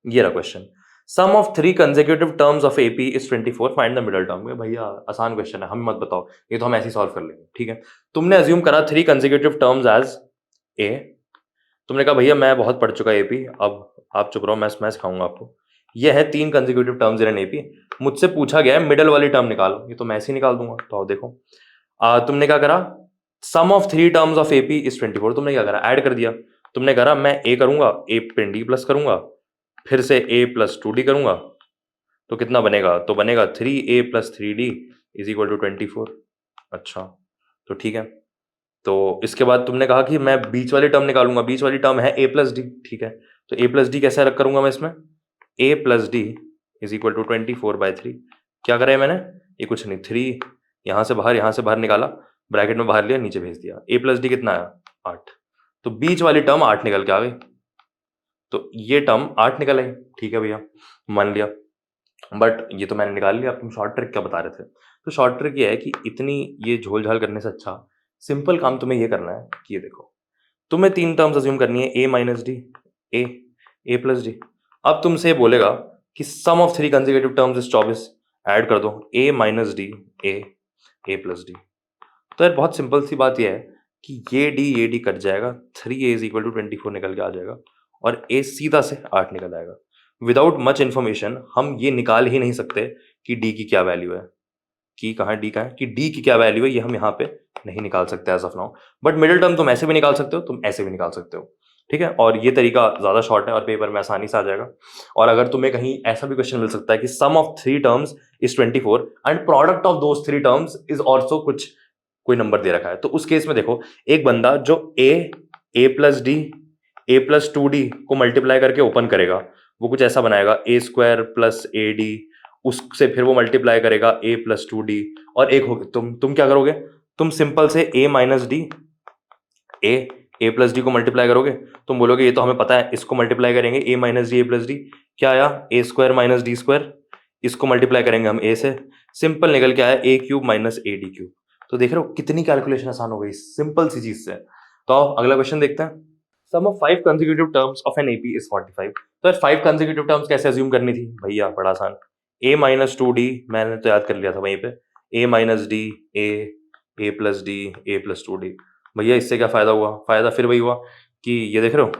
ये रहा question, sum of 3 consecutive terms of AP is 24, find the middle term. भैया आसान क्वेश्चन है, हमें मत बताओ, ये तो हम ऐसे ही सॉल्व कर लेंगे। ठीक है, तुमने अज्यूम करा 3 कंसेक्यूटिव टर्म्स एज ए। तुमने कहा भैया मैं बहुत पढ़ चुका एपी, अब आप चुप रहो, मैं सिखाऊंगा आपको। ये है 3 कंसेक्यूटिव टर्म्स इन एपी। मुझसे पूछा गया है मिडल वाली टर्म निकालो, ये तो मैं ऐसे ही निकाल दूंगा। तो देखो तुमने क्या करा, sum of 3 terms of AP is 24। तुमने क्या करा, ऐड कर दिया। तुमने करा मैं ए करूंगा, ए पे डी प्लस करूंगा, फिर से ए प्लस 2d करूंगा, तो कितना बनेगा, तो बनेगा 3a plus 3d is equal to 24। अच्छा, तो ठीक है। तो इसके बाद तुमने कहा कि मैं बीच वाली टर्म निकालूंगा, बीच वाली टर्म है a प्लस डी। ठीक है, तो a प्लस डी कैसे अलग करूंगा मैं इसमें, a plus d is equal to 24/3। क्या करा है मैंने, ये कुछ नहीं, 3 यहाँ से बाहर निकाला, ब्रैकेट में बाहर लिया, नीचे भेज दिया। a प्लस डी कितना आया, 8। तो बीच वाली टर्म 8 निकल के आ गई, तो ये टर्म 8 निकल आई। ठीक है भैया, मान लिया। बट ये तो मैंने निकाल लिया, अब तुम शॉर्ट ट्रिक क्या बता रहे थे। तो शॉर्ट ट्रिक ये है कि इतनी ये झोल झाल करने से अच्छा सिंपल काम तुम्हें ये करना है कि ये देखो, तुम्हें 3 टर्म्स अज्यूम करनी है, A minus D, A A plus D. अब तुमसे बोलेगा कि sum of 3 consecutive terms is 24, add कर दो A minus D, A plus D. तो यार बहुत सिंपल सी बात यह है कि ये डी कट जाएगा, 3a इज इक्वल टू 24 निकल के आ जाएगा, और a सीधा से 8 निकल आएगा। विदाउट मच इन्फॉर्मेशन हम ये निकाल ही नहीं सकते कि d की क्या वैल्यू है, कि कहाँ डी कहाँ है, कि डी की क्या वैल्यू है ये हम यहाँ पे नहीं निकाल सकते as of now. But middle term तुम ऐसे भी निकाल सकते हो, तुम ऐसे भी निकाल सकते हो। ठीक है, और ये तरीका ज़्यादा शॉर्ट है और पेपर में आसानी से आ जाएगा। और अगर तुम्हें कहीं ऐसा भी क्वेश्चन मिल सकता है कि sum of 3 terms is 24 and product of those 3 terms is also कुछ कोई नंबर दे रखा है, तो उस केस में देखो एक बंदा जो ए प्लस डी, ए प्लस 2d को मल्टीप्लाई करके ओपन करेगा, वो कुछ ऐसा बनाएगा ए स्क्वायर प्लस ए डी, उससे फिर वो मल्टीप्लाई करेगा ए प्लस 2d, और एक हो तुम क्या करोगे, तुम सिंपल से ए माइनस डी, ए प्लस डी को मल्टीप्लाई करोगे। तुम बोलोगे ये तो हमें पता है, इसको मल्टीप्लाई करेंगे A minus D, A plus D, क्या आया, A square minus D square, इसको मल्टीप्लाई करेंगे हम ए से, सिंपल निकल के आया A cube minus A D cube. तो देख रहे हो कितनी कैलकुलेशन आसान हो गई सिंपल सी चीज से। तो आओ अगला क्वेश्चन देखते हैं, sum of 5 consecutive terms of an AP is 45। तो यार 5 कंसेक्यूटिव टर्म्स कैसे अज्यूम करनी थी भैया, बड़ा आसान, ए माइनस 2d मैंने तो याद कर लिया था वहीं पे, ए माइनस डी, ए प्लस डी, ए प्लस 2d। भैया इससे क्या फायदा हुआ, फायदा फिर वही हुआ कि ये देख रहे हो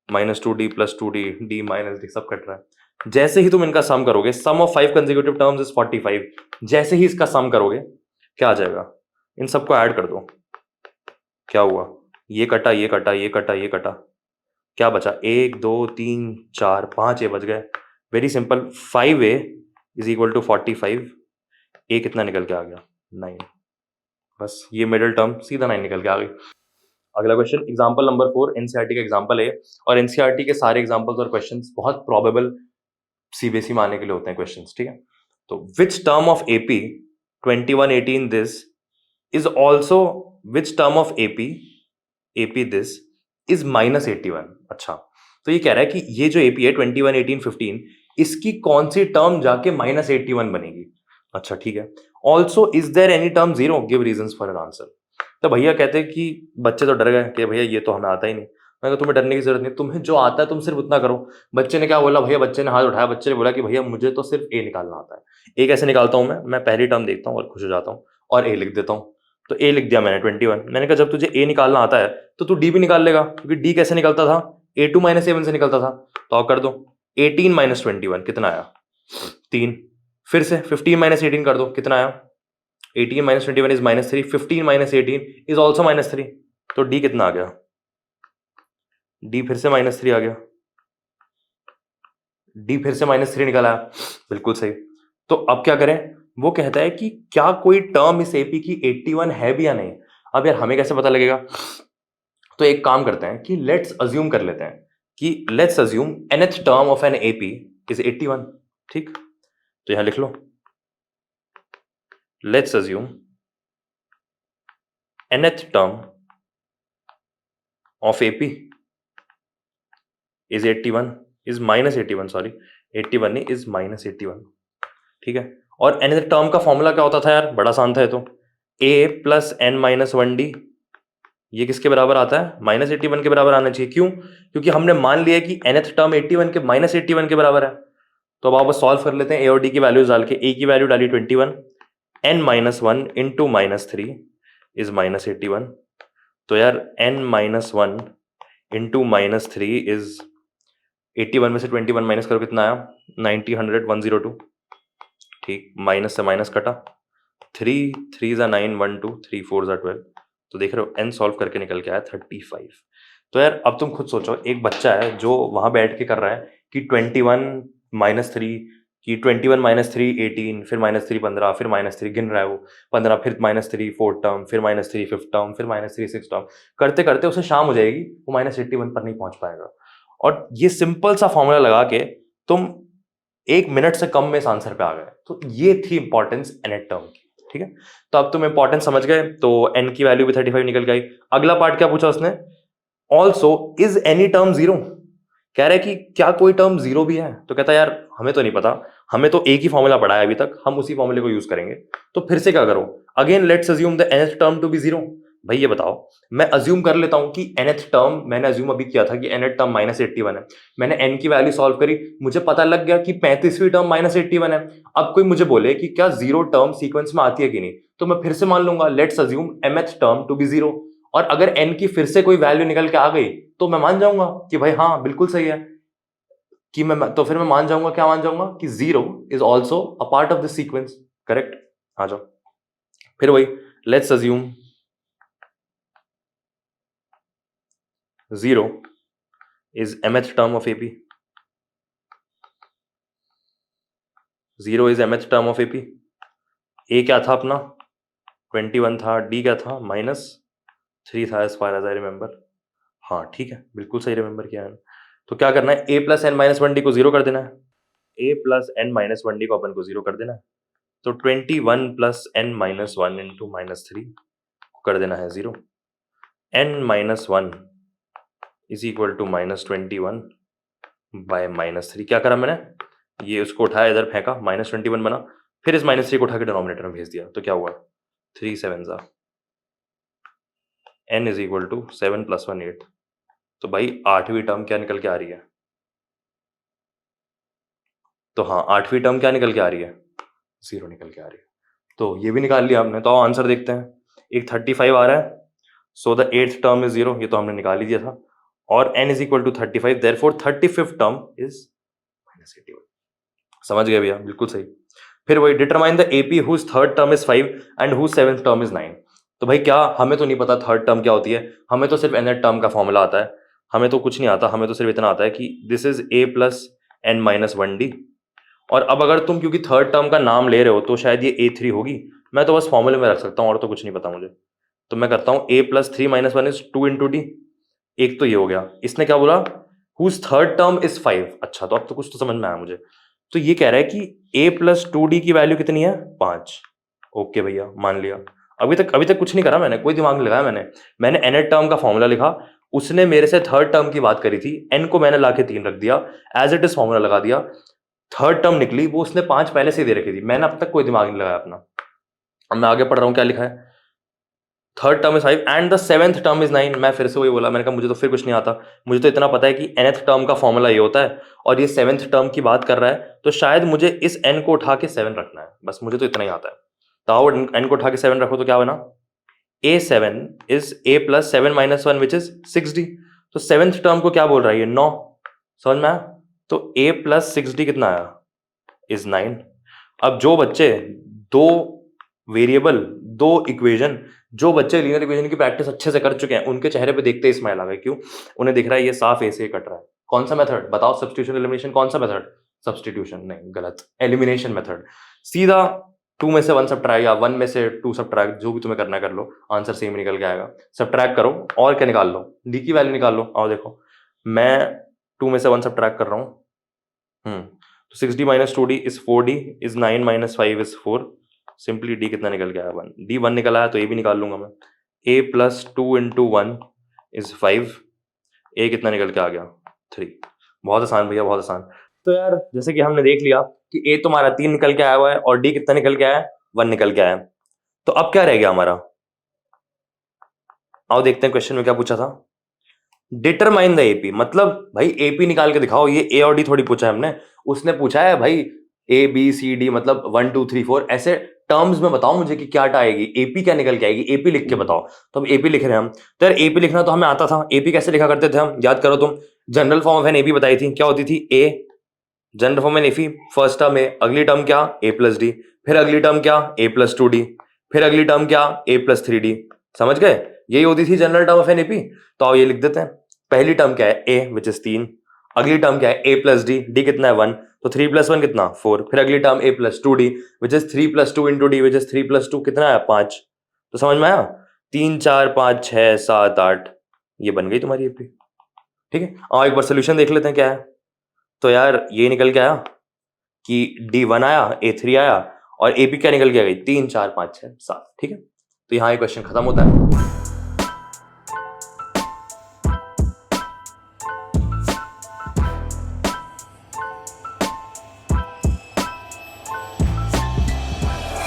-2d plus 2d, D minus D सब कट रहा है। जैसे ही तुम इनका सम करोगे, सम ऑफ 5 कंसेक्यूटिव टर्म्स इज 45, जैसे ही इसका सम करोगे क्या आ जाएगा, इन सबको ऐड कर दो, क्या हुआ, ये कटा ये कटा ये कटा ये कटा, क्या बचा, 1 2 3 4 5 ए बच गए। Very simple, 5a is equal to 45, a कितना निकल के आ गया, 9। बस ये मिडिल टर्म सीधा 9 निकल के आ गई। अगला क्वेश्चन, एग्जांपल नंबर 4, एनसीईआरटी का एग्जांपल है, और एनसीईआरटी के सारे एग्जांपल्स और क्वेश्चंस बहुत प्रोबेबल सीबीएसई में आने के लिए होते हैं क्वेश्चंस। ठीक है, तो which term of AP 2118 this is also, which term of AP this is -81। अच्छा, तो ये कह रहा है कि ये जो एपी है 21 18 15, इसकी कौन सी टर्म जाके -81 बनेगी। अच्छा ठीक है, also is there any term 0, give reasons for your answer. तो भैया कहते हैं कि बच्चे तो डर गए कि भैया ये तो हमें आता ही नहीं। मैं कहा तुम्हें डरने की जरूरत नहीं, तुम्हें जो आता है तुम सिर्फ उतना करो। बच्चे ने क्या बोला भैया, बच्चे ने हाथ उठाया, बच्चे ने बोला कि भैया मुझे तो सिर्फ ए निकालना आता है। ए कैसे निकालता हूं मैं पहली टर्म देखता हूँ और खुश हो जाता हूँ और ए लिख देता हूँ। तो ए लिख दिया मैंने 21। मैंने कहा जब तुझे ए निकालना आता है तो तू डी भी निकाल लेगा, क्योंकि डी कैसे निकलता था, A2 माइनस A1 से निकलता था। तो आप कर दो, 18 माइनस 21 कितना आया, 3। फिर से 15 माइनस 18 कर दो, कितना आया, 18 minus 21 is -3, 15 minus 18 is also -3। तो डी कितना आ गया, डी फिर से -3 आ गया, डी फिर से -3 निकला, बिल्कुल सही। तो अब क्या करें, वो कहता है कि क्या कोई टर्म इस एपी की 81 है भी या नहीं। अब यार हमें कैसे पता लगेगा, तो एक काम करते हैं कि लेट्स अज्यूम कर लेते हैं कि let's assume nth term of an AP is 81। ठीक, तो यहां लिख लो, let's assume nth term of AP is 81, is -81, sorry 81 नहीं, इज -81। ठीक है, और nth टर्म का फॉर्मूला क्या होता था यार, बड़ा आसान था ये तो, a plus n minus one d, ये किसके बराबर आता है, -81 के बराबर आना चाहिए। क्यों? क्योंकि हमने मान लिया कि nth टर्म 81 के -81 के बराबर है। तो अब आप बस सॉल्व कर लेते हैं, a और d की वैल्यूज डाल के। a की वैल्यू डाली 21, n minus one into -3 is -81। तो यार n minus one into -3 is 81 में से 21 माइनस करो, कितना आया, 90, 100, 102। ठीक, माइनस से माइनस कटा, 3 3 ज़ा 9, 1 2, 3 4 ज़ा 12। तो देख रहे हो n सॉल्व करके निकल के आया 35। तो यार अब तुम खुद सोचो, एक बच्चा है जो वहां बैठ के कर रहा है कि 21 माइनस थ्री, कि 21 माइनस थ्री 18, फिर -3 15, फिर -3 गिन रहा है वो 15, फिर -3 फोर्थ टर्म, फिर -3 फिफ्थ टर्म, फिर -3 सिक्स टर्म, करते करते उसे शाम हो जाएगी, वो -81 पर नहीं पहुंच पाएगा। और ये सिंपल सा फॉर्मूला लगा के तुम 1 मिनट से कम में इस आंसर पे आ गए। तो ये थी इंपॉर्टेंस nth टर्म की। ठीक है, तो अब तुम इंपॉर्टेंस समझ गए, तो n की वैल्यू भी 35 निकल गई। अगला पार्ट क्या पूछा उसने, also is any term zero, कह रहा है कि क्या कोई टर्म जीरो भी है। तो कहता है यार हमें तो नहीं पता, हमें तो एक ही फॉर्मूला पढ़ा है अभी तक, हम उसी फॉर्मूले को यूज करेंगे। तो फिर से क्या करो, again let's assume the nth term to be zero. भाई ये बताओ, मैं अज्यूम कर लेता हूं कि nth टर्म, मैंने अज्यूम अभी किया था कि nth टर्म -81 है, मैंने n की वैल्यू सॉल्व करी, मुझे पता लग गया कि 35वीं टर्म -81 है। अब कोई मुझे बोले कि क्या जीरो टर्म सीक्वेंस में आती है कि नहीं, तो मैं फिर से मान लूंगा let's assume mth term to be zero. और अगर n की फिर से कोई वैल्यू निकल के आ गई तो मैं मान जाऊंगा कि भाई हाँ बिल्कुल सही है, कि मैं तो फिर मैं मान जाऊंगा, क्या मान जाऊंगा, कि zero is also a part of the sequence. Correct, आ जाओ फिर वही, let's assume zero is mth term of AP, zero is mth term of AP. A क्या था अपना, 21 था, डी क्या था, -3 था, as far as I remember. हाँ ठीक है, बिल्कुल सही रिमेंबर किया है। तो क्या करना है, A plus n minus one D को जीरो कर देना है, A plus n minus one D को अपन को जीरो कर देना है। तो 21 plus n minus one into -3 को कर देना है zero. N minus one is equal to -21 by -3। क्या करा मैंने, ये उसको उठाया इधर फेंका, -21 बना, फिर इस -3 को उठा के डिनोमिनेटर में भेज दिया। तो क्या हुआ, 3 7 ज़ा, n इज इक्वल टू 7 + 1 8। तो भाई 8वीं टर्म क्या निकल के आ रही है, तो हाँ 8वीं टर्म क्या निकल के आ रही है, जीरो निकल के आ रही है। तो ये भी निकाल लिया हमने। तो आओ आंसर देखते हैं, एक 35 आ रहा है, so the 8th term is zero, ये तो हमने निकाल ही दिया था। और n is equal to 35, therefore 35th term is -81। समझ गए भैया, बिल्कुल सही। फिर वही, determine the AP whose third term is 5 and whose seventh term is 9। तो भाई क्या, हमें तो नहीं पता थर्ड टर्म क्या होती है, हमें तो सिर्फ nth टर्म का फॉर्मूला आता है, हमें तो कुछ नहीं आता, हमें तो सिर्फ इतना आता है कि this is a plus n minus one d. और अब अगर तुम क्योंकि थर्ड टर्म का नाम ले रहे हो तो शायद ये a3 होगी, मैं तो बस फॉर्मूले में रख सकता हूँ और तो कुछ नहीं पता मुझे। तो मैं करता हूँ a plus three minus one is 2 into D. एक तो ये हो गया, इसने क्या बोला, हुज थर्ड टर्म इज 5। अच्छा, तो अब तो कुछ तो समझ में आया मुझे। तो ये कह रहा है कि a प्लस टू डी की वैल्यू कितनी है, 5। ओके भैया, मान लिया। अभी तक कुछ नहीं करा मैंने, कोई दिमाग नहीं लगाया मैंने nth टर्म का फॉर्मूला लिखा, उसने मेरे से थर्ड टर्म की बात करी थी, n को मैंने लाके 3 रख दिया, एज इट इज फॉर्मूला लगा दिया, थर्ड टर्म निकली, वो उसने 5 पहले से ही दे रखी थी, मैंने अब तक कोई दिमाग नहीं लगाया अपना। अब मैं आगे पढ़ रहा हूँ, क्या लिखा है, third term is 5 and the seventh term is 9। मैं फिर से वही बोला, मैंने कहा मुझे तो फिर कुछ नहीं आता, मुझे तो इतना पता है कि nth टर्म का फॉर्मूला ये होता है, और ये सेवेंथ टर्म की बात कर रहा है, तो शायद मुझे इस n को उठा के 7 रखना है, बस मुझे तो इतना ही आता है। तो आओ n को उठा के 7 रखो, तो क्या बना, a7 is a plus 7 minus one which is 6d। तो सेवेंथ टर्म को क्या बोल रहा है, ये 9। समझ में आया, तो a प्लस 6d कितना आया, इज 9। अब जो बच्चे दो वेरिएबल, दो इक्वेशन, जो बच्चे लीनियर इक्वेशन की प्रैक्टिस अच्छे से कर चुके हैं, उनके चेहरे पे देखते ही स्माइल आ गई। क्यों, उन्हें दिख रहा है ये साफ ए से कट रहा है। कौन सा मेथड बताओ, सब्स्टिट्यूशन एलिमिनेशन, कौन सा मेथड, सब्स्टिट्यूशन नहीं, गलत, एलिमिनेशन मेथड। सीधा 2 में से 1 सब्ट्रैक्ट या 1 में से 2 सब्ट्रैक्ट, जो भी तुम्हें करना है कर लो, आंसर सेम निकल के आएगा। सब्ट्रैक्ट करो और क्या निकाल लो, डी की वैल्यू निकाल लो। आओ देखो, मैं 2 में से 1 सब्ट्रैक्ट कर रहा हूँ, तो 6d minus 2d is 4d, is 9 minus 5 is 4। Simply d कितना निकल गया, 1। d 1 निकला है तो a भी निकाल लूंगा मैं, a plus 2 into 1 is 5, a कितना निकल के आ गया, 3। बहुत आसान भैया, बहुत आसान। तो यार जैसे कि हमने देख लिया कि ए तुम्हारा 3 निकल के आया हुआ है और डी कितना निकल के आया है, 1 निकल के आया है। तो अब क्या रह गया हमारा, आओ देखते हैं क्वेश्चन में क्या पूछा था। डिटरमाइन द एपी, मतलब भाई एपी निकाल के दिखाओ। ये ए और डी थोड़ी पूछा है हमने, उसने पूछा है भाई ए बी सी डी, मतलब 1 2 3 4 ऐसे टर्म्स में बताओ मुझे कि क्या आएगी, एपी क्या निकल के आएगी, एपी लिख के बताओ। तो अब एपी लिख रहे हैं हम। तो यार एपी लिखना तो हमें आता था। एपी कैसे लिखा करते थे हम, याद करो तुम। General form of an AP बताई थी, क्या होती थी, a general form an AP, first term A, अगली टर्म क्या, ए प्लस डी, फिर अगली टर्म क्या, ए प्लस 2 डी, फिर अगली टर्म क्या, ए प्लस 3 डी। समझ गए, यही होती थी general term of an AP. तो आओ ये लिख देते हैं। पहली टर्म क्या है, ए विच इज 3, अगली टर्म क्या है, ए प्लस डी, डी कितना है 1, तो 3 + 1 कितना 4, फिर अगली term A plus 2 D which is 3 + 2 into D which is 3 + 2 कितना है 5। तो समझ में आया, 3 4 5 6 7 8, ये बन गई तुम्हारी एपी। ठीक है, आओ एक बार सोल्यूशन देख लेते हैं क्या है। तो यार ये निकल के आया कि D1 आया, A3 आया, और AP क्या निकल के आ गई, 3 4 5 6 7। ठीक है, तो यहां ये क्वेश्चन खत्म होता है।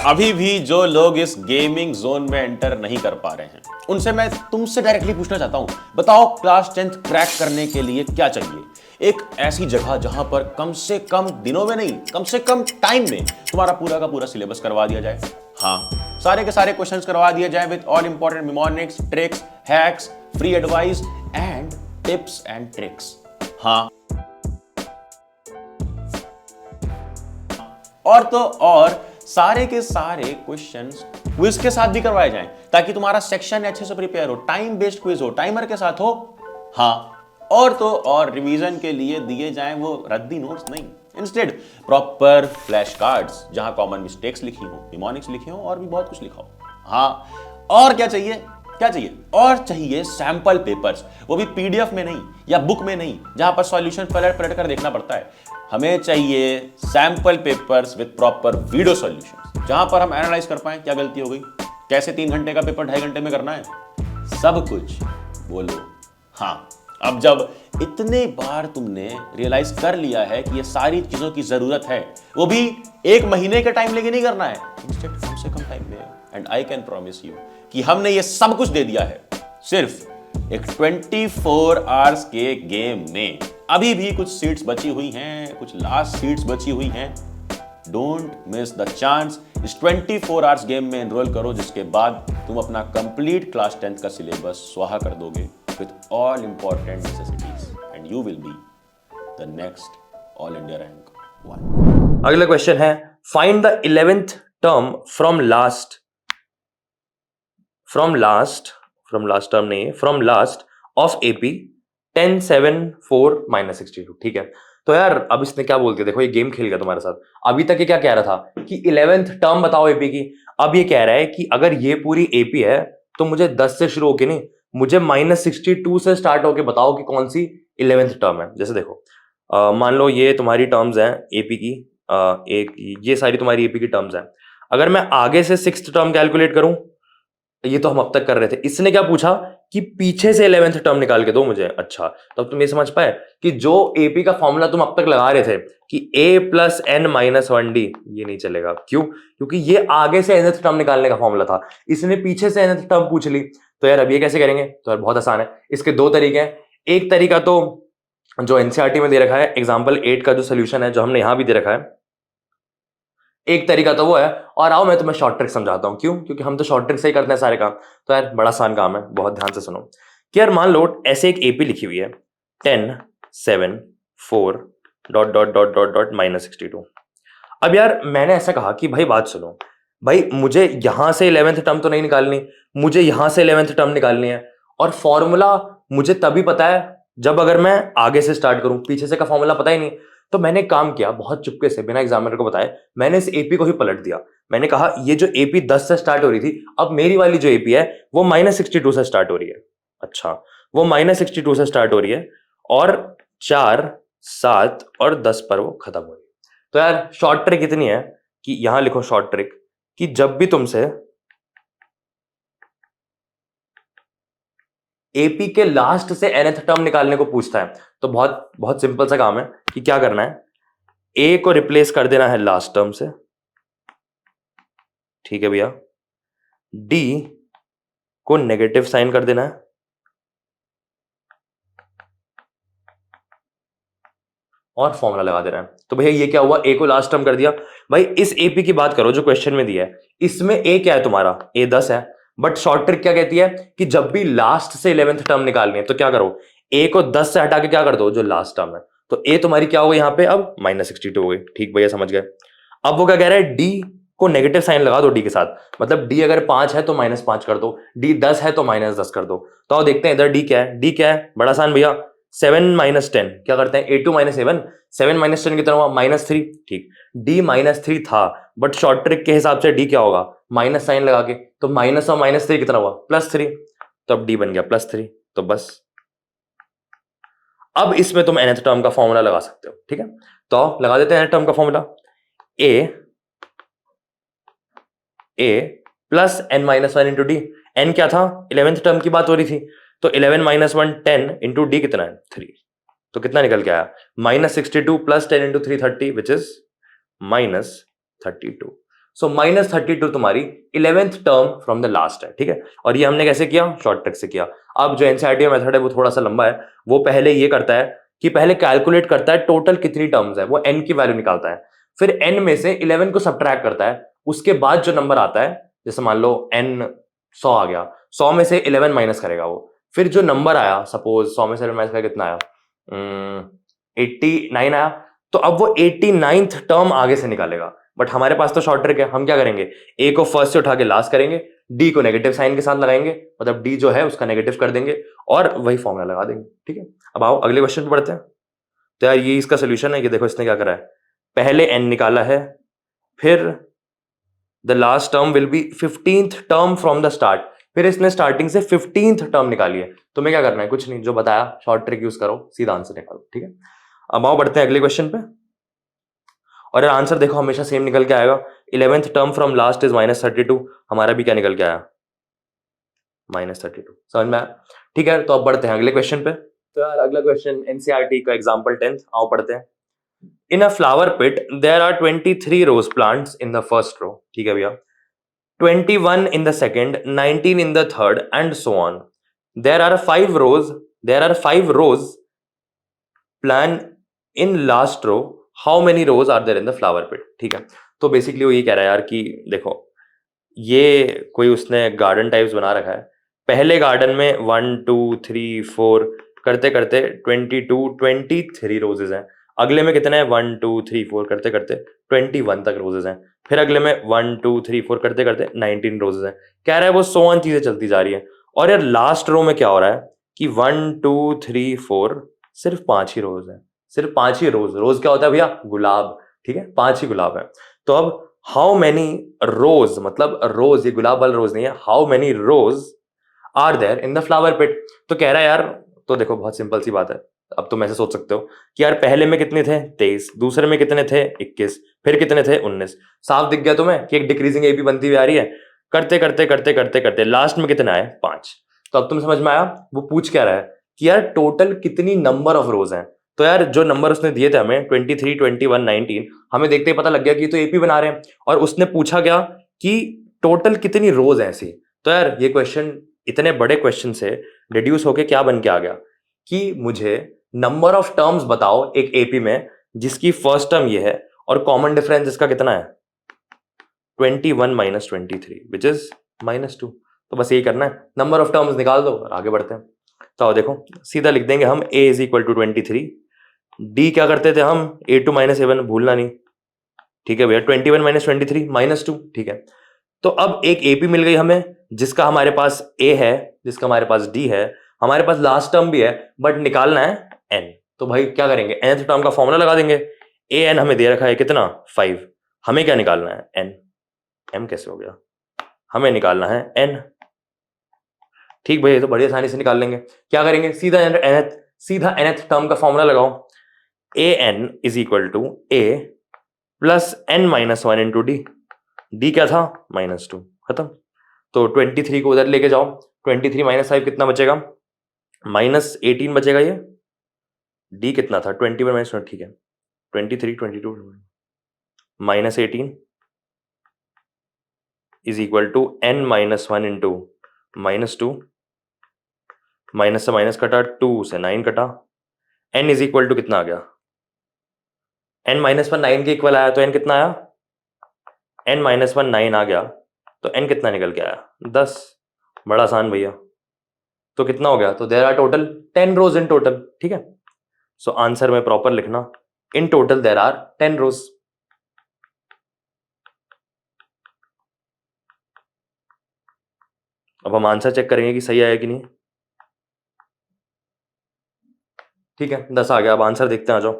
अभी भी जो लोग इस गेमिंग जोन में एंटर नहीं कर पा रहे हैं, उनसे मैं तुमसे डायरेक्टली पूछना चाहता हूं, बताओ क्लास 10th क्रैक करने के लिए क्या चाहिए? एक ऐसी जगह जहां पर कम से कम दिनों में नहीं, कम से कम टाइम में तुम्हारा पूरा का पूरा सिलेबस करवा दिया जाए। हाँ, सारे के सारे क्वेश्चंस करवा दिए जाए with all important mnemonics, tricks, hacks, free advice and tips and tricks. हाँ, और तो और सारे के सारे क्वेश्चंस क्विज के साथ भी करवाए जाएं, ताकि तुम्हारा सेक्शन अच्छे से प्रिपेयर हो, टाइम बेस्ड क्विज हो, टाइमर के साथ हो। हाँ, और तो और रिवीजन के लिए दिए जाएं वो रद्दी नोट्स नहीं, इंस्टेड प्रॉपर फ्लैश कार्ड्स जहां कॉमन मिस्टेक्स लिखी हो, निमोनिक्स लिखे हो, और भी बहुत कुछ लिखा हो। हाँ, और क्या चाहिए, क्या चाहिए, और चाहिए सैंपल पेपर्स, वो भी पीडीएफ में नहीं या बुक में नहीं जहां पर सॉल्यूशन पलट पलट कर देखना पड़ता है। हमें चाहिए sample papers with proper video solutions, जहां पर हम एनालाइज कर पाए क्या गलती हो गई, कैसे 3 घंटे का पेपर 2.5 घंटे में करना है, सब कुछ बोलो। हाँ, अब जब इतने बार तुमने रियलाइज कर लिया है कि ये सारी चीजों की जरूरत है, वो भी 1 महीने के टाइम लेके नहीं करना है, इंस्टेड कम से कम टाइम में, and I can promise you कि हमने ये सब कुछ दे दिया है सिर्फ एक 24 आवर्स के गेम में। अभी भी कुछ सीट्स बची हुई हैं, कुछ लास्ट सीट्स बची हुई हैं। डोंट मिस द चांस, इस 24 आवर्स गेम में एनरोल करो, जिसके बाद तुम अपना कंप्लीट क्लास 10th का सिलेबस स्वाहा कर दोगे with all important necessities, and you will be the next all India rank 1। अगला क्वेश्चन है, find the 11th term from last of AP 10 7 4 -62। ठीक है, तो यार अब इसने क्या बोल दिया, देखो ये गेम खेल गया तुम्हारे साथ। अभी तक ये क्या कह रहा था कि 11th टर्म बताओ एपी की, अब ये कह रहा है कि अगर ये पूरी एपी है तो मुझे 10 से शुरू होके नहीं, मुझे -62 से स्टार्ट होके बताओ कि कौन सी 11th टर्म है। जैसे देखो मान लो ये तुम्हारी टर्म्स हैं एपी की, एक ये सारी तुम्हारी एपी की टर्म्स हैं। अगर मैं आगे से 6th टर्म कैलकुलेट करूं, ये तो हम अब तक कर रहे थे, इसने क्या पूछा कि पीछे से 11th टर्म निकाल के दो मुझे। अच्छा, तो अब तुम ये समझ पाए कि जो एपी का फॉर्मूला तुम अब तक लगा रहे थे कि a + n - 1d, ये नहीं चलेगा। क्यों? क्योंकि ये आगे से nth टर्म निकालने का फॉर्मूला था, इसने पीछे से nth टर्म पूछ ली। तो यार अब ये कैसे करेंगे, तो यार बहुत आसान है, इसके 2 तरीके हैं। एक तरीका तो जो एनसीईआरटी में दे रखा है, एग्जाम्पल 8 का जो सोल्यूशन है, जो हमने यहां भी दे रखा है, एक तरीका तो वो है। और आओ मैं तुम्हें शॉर्ट ट्रिक समझाता हूं। क्यों? क्योंकि हम तो शॉर्ट ट्रिक से ही करते हैं सारे काम। तो यार बड़ा आसान काम है, बहुत ध्यान से सुनो कि यार मान लो ऐसे एक एपी लिखी हुई है 10 7 4 ... -62। अब यार मैंने ऐसा कहा कि भाई बात सुनो, भाई मुझे यहां से 11th टर्म तो नहीं निकालनी, मुझे यहां से 11th टर्म निकालनी है। और फॉर्मूला मुझे तभी पता है जब अगर मैं आगे से स्टार्ट करूं, पीछे से का फॉर्मूला पता ही नहीं। तो मैंने काम किया बहुत चुपके से, बिना एग्जामिनर को बताए, मैंने इस एपी को ही पलट दिया। मैंने कहा ये जो एपी 10 से स्टार्ट हो रही थी, अब मेरी वाली जो एपी है वो -62 से स्टार्ट हो रही है। अच्छा, वो -62 से स्टार्ट हो रही है और 4 7 और 10 पर वो खत्म हो रही है। तो यार शॉर्ट ट्रिक इतनी है कि यहां लिखो शॉर्ट ट्रिक, कि जब भी तुमसे एपी के लास्ट से nth टर्म निकालने को पूछता है, तो बहुत बहुत सिंपल सा काम है कि क्या करना है, ए को रिप्लेस कर देना है लास्ट टर्म से, ठीक है भैया। डी को नेगेटिव साइन कर देना है, और फॉर्मूला लगा देना है। तो भैया ये क्या हुआ, ए को लास्ट टर्म कर दिया। भाई इस एपी की बात करो जो क्वेश्चन में दिया है, इसमें ए क्या है तुम्हारा, ए 10 है। बट शॉर्ट ट्रिक क्या कहती है कि जब भी लास्ट से 11th टर्म निकालनी है तो क्या करो, ए को 10 से हटा के क्या कर दो, जो लास्ट टर्म है। तो ए तुम्हारी क्या हो गई यहाँ पे अब, -62 हो गई। ठीक भैया, समझ गए। अब वो क्या कह रहा है, डी को नेगेटिव साइन लगा दो डी के साथ, मतलब डी अगर 5 है तो -5 कर दो, डी 10 है तो -10 कर दो। तो आओ देखते हैं इधर डी क्या है। डी क्या है, बड़ा आसान भैया, 7 - 10 क्या करते हैं, 8 - 7, 7 - 10 कितना हुआ, -3। ठीक, डी -3 था, बट शॉर्ट ट्रिक के हिसाब से डी क्या होगा, माइनस साइन लगा के, तो माइनस और -3 कितना हुआ, +3। तो अब डी बन गया +3। तो बस अब इसमें तुम nth टर्म का फॉर्मूला लगा सकते हो, ठीक है। तो लगा देते हैं nth टर्म का formula, a plus n-1 into D. n क्या था, 11th टर्म की बात हो रही थी, तो 11 - 1 10 इंटू डी कितना है, 3। तो कितना निकल के आया, -62 प्लस 10 इंटू 3 30, विच इज -32। सो -32 तुम्हारी 11th term from the last है, ठीक है। और ये हमने कैसे किया, शॉर्ट ट्रिक से किया। अब जो एनसीईआरटी मेथड है वो थोड़ा सा लंबा है, वो पहले ये करता है कि पहले कैलकुलेट करता है टोटल कितनी टर्म्स है, वो n की वैल्यू निकालता है, फिर n में से 11 को सब्ट्रैक्ट करता है, उसके बाद जो नंबर आता है, जैसे मान लो n 100 आ गया, 100 में से 11 माइनस करेगा वो, फिर जो नंबर आया, सपोज 100 में से 11 माइनस करेगा कितना आया, 89 आया, तो अब वो 89th टर्म आगे से निकालेगा। बट हमारे पास तो शॉर्ट ट्रिक है, हम क्या करेंगे, ए को फर्स्ट से उठा के लास्ट करेंगे, डी को नेगेटिव साइन के साथ लगाएंगे, मतलब डी जो है उसका नेगेटिव कर देंगे, और वही फॉर्मूला लगा देंगे, ठीक है। अब आओ अगले क्वेश्चन पे बढ़ते हैं। तो यार ये इसका सोल्यूशन है, ये देखो इसने क्या करा है, पहले n निकाला है, फिर the last term will be 15th term from the start, फिर इसने स्टार्टिंग से 15th टर्म निकाली है। तुम्हें क्या करना है, कुछ नहीं, जो बताया शॉर्ट ट्रिक यूज करो, सीधा आंसर निकालो, ठीक है। अब आओ बढ़ते हैं अगले क्वेश्चन पे, और यार आंसर देखो हमेशा सेम निकल के आएगा, 11th term from last is -32, हमारा भी क्या निकल के आया, -32। समझ में आया, ठीक है। तो अब बढ़ते हैं अगले क्वेश्चन पे। तो यार अगला क्वेश्चन एनसीईआरटी का एग्जांपल 10th, आओ पढ़ते हैं। In a flower pit there are 23 rose plants in the first row, ठीक है भैया, 21 in the second, 19 in the third, and so on. There are 5 rows plan in last row. How many rows are there in the flower pit? ठीक है, तो basically वो ये कह रहा है यार कि देखो ये कोई उसने गार्डन टाइप्स बना रखा है, पहले गार्डन में 1 2 3 4 करते करते 23 रोजेज हैं, अगले में कितने हैं 1 2 3 4 करते करते 21 तक रोजेज हैं, फिर अगले में 1 2 3 4 करते करते 19 रोजेज हैं। कह रहा है वो 100 चीजें चलती जा रही है। और यार लास्ट रो में क्या हो रहा है कि 1 2 3 4 सिर्फ 5 ही रोज हैं, सिर्फ 5 ही रोज। रोज क्या होता है भैया, गुलाब, ठीक है, 5 ही गुलाब है। तो अब हाउ मेनी रोज, मतलब रोज, ये गुलाब वाला रोज नहीं है, how many rose are there in the flower pit. तो कह रहा है यार, तो देखो बहुत सिंपल सी बात है, अब तुम ऐसे सोच सकते हो कि यार पहले में कितने थे 23, दूसरे में कितने थे 21, फिर कितने थे 19। साफ दिख गया तुम्हें कि एक डिक्रीजिंग एपी बनती हुई आ रही है, करते करते करते करते करते लास्ट में कितना है 5। तो अब तुम समझ में आया वो पूछ क्या रहा है कि यार टोटल कितनी नंबर ऑफ रोज हैं। तो यार जो नंबर उसने दिए थे हमें 23 21 19, हमें देखते ही पता लग गया कि तो एपी बना रहे हैं, और उसने पूछा क्या कि टोटल कितनी रोज हैं ऐसी। तो यार ये क्वेश्चन, इतने बड़े क्वेश्चन से डिड्यूस होके क्या बन के आ गया कि मुझे नंबर ऑफ टर्म्स बताओ एक एपी में जिसकी फर्स्ट टर्म ये है और कॉमन डिफरेंस इसका कितना है 21 - 23 विच इज -2। तो बस यही करना है, नंबर ऑफ टर्म्स निकाल दो और आगे बढ़ते हैं। तो देखो सीधा लिख देंगे हम a is equal to 23, d क्या करते थे हम a2 - 7, भूलना नहीं, ठीक है भैया, 21 - 23 -2, ठीक है। तो अब एक एपी मिल गई हमें जिसका हमारे पास a है, जिसका हमारे पास d है, हमारे पास लास्ट टर्म भी है, बट निकालना है n। तो भाई क्या करेंगे, nth टर्म का फॉर्मूला लगा देंगे, an हमें दे रखा है कितना 5, हमें क्या निकालना है n, m कैसे हो गया, हमें निकालना है n। ठीक भाई, ये तो बड़ी आसानी से निकाल लेंगे। क्या करेंगे, सीधा nth टर्म का फॉर्मूला लगाओ, an is equal to a plus n-1 into d, d क्या था -2, खत्म। तो 23 को उधर लेके जाओ, 23 - 5 कितना बचेगा, -18 बचेगा, ये डी कितना था 21 - 2, ठीक है। 23, 22 minus 18 is equal to n minus 1 into -2, minus से माइनस कटा, 2 से 9 कटा, n इज इक्वल टू कितना आ गया, n माइनस 1 9 के इक्वल आया तो n कितना आया, n माइनस 1 9 आ गया तो n कितना निकल के आया, 10। बड़ा आसान भैया। तो कितना हो गया, तो there are total 10 rose in total, ठीक है। सो आंसर में प्रॉपर लिखना, in total there are 10 rose. अब हम आंसर चेक करेंगे कि सही आया कि नहीं। ठीक है, 10 आ गया। अब आंसर देखते हैं, आ जाओ।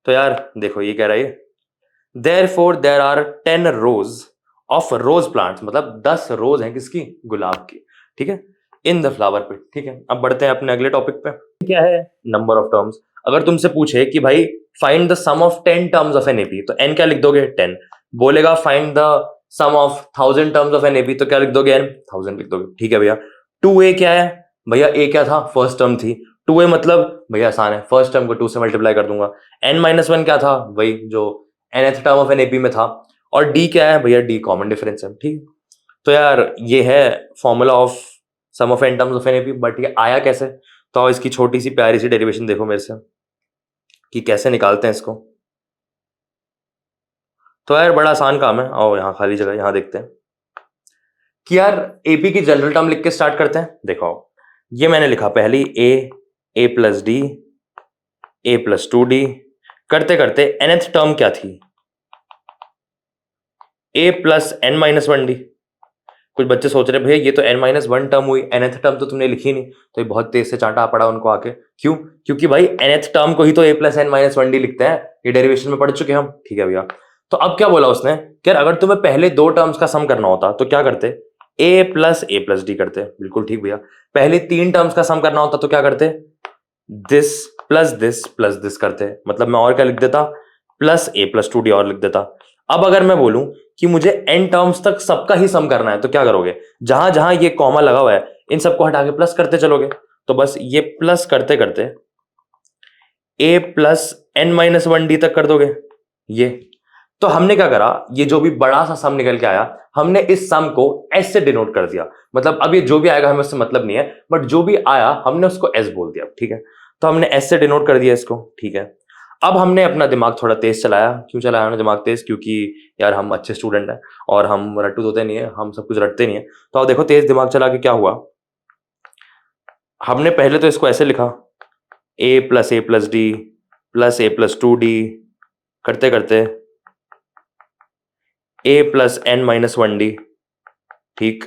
तो यार देखो ये कह रहा है therefore there are 10 rose of rose plants, मतलब 10 रोज हैं किसकी, गुलाब की, ठीक है, इन द फ्लावर पिट। ठीक है, अब बढ़ते हैं अपने अगले टॉपिक पे। क्या है, नंबर ऑफ टर्म्स। अगर तुमसे पूछे कि भाई find the sum of 10 terms of an AP, तो एन क्या लिख दोगे, 10। बोलेगा find the sum of 1000 terms of an AP, तो क्या लिख दोगे, एन 1000 लिख दोगे। ठीक है भैया। 2a क्या है भैया, a क्या था, फर्स्ट टर्म थी। 2a मतलब भैया आसान है, फर्स्ट टर्म को 2 से मल्टीप्लाई कर दूंगा। n-1 क्या था, वही जो nth term of an AP में था। और d क्या है भैया, d कॉमन डिफरेंस है। ठीक, तो यार ये है formula of sum of n terms of an AP. But ये आया कैसे, तो आओ इसकी छोटी सी प्यारी सी डेरिवेशन देखो मेरे से कि कैसे निकालते हैं इसको। तो यार बड़ा आसान काम है, आओ यहाँ खाली जगह, यहाँ देखते हैं कि यार एपी की जनरल टर्म लिख के स्टार्ट करते हैं। देखो ये मैंने लिखा पहली ए प्लस डी, ए प्लस 2d, करते करते nth टर्म क्या थी, a plus n minus 1d। कुछ बच्चे सोच रहे भैया ये तो n माइनस 1 टर्म हुई, nth टर्म तो तुमने लिखी नहीं। तो ये बहुत तेज से चांटा पड़ा उनको आके। क्यों, क्योंकि भाई nth टर्म को ही तो a plus n minus 1d लिखते हैं, ये डेरिवेशन में पढ़ चुके हम। ठीक है भैया। तो अब क्या बोला उसने कि यार अगर तुम्हें पहले 2 टर्म्स का सम करना होता तो क्या करते, a प्लस d करते। बिल्कुल ठीक भैया। पहले 3 टर्म्स का सम करना होता तो क्या करते, दिस प्लस दिस करते। मतलब मैं और क्या लिख देता, प्लस a प्लस 2d और लिख देता। अब अगर मैं बोलूं कि मुझे n टर्म्स तक सबका ही सम करना है तो क्या करोगे, जहां जहां ये कॉमा लगा हुआ है इन सबको हटा के प्लस करते चलोगे। तो बस ये प्लस करते करते a plus n minus 1d तक कर दोगे ये। तो हमने क्या करा, ये जो भी बड़ा सा सम निकल के आया, हमने इस सम को s से डिनोट कर दिया। मतलब अब ये जो भी आएगा हमें उससे मतलब नहीं है, बट जो भी आया हमने उसको s बोल दिया। ठीक है, तो हमने s से डिनोट कर दिया इसको। ठीक है, अब हमने अपना दिमाग थोड़ा तेज चलाया। क्यों चलाया हमने दिमाग तेज, क्योंकि यार हम अच्छे स्टूडेंट हैं और हम रट्टू होते नहीं है, हम सब कुछ रटते नहीं है। तो अब देखो तेज दिमाग चला के क्या हुआ, हमने पहले तो इसको ऐसे लिखा a plus D plus a plus 2d, करते करते a plus n minus 1d। ठीक,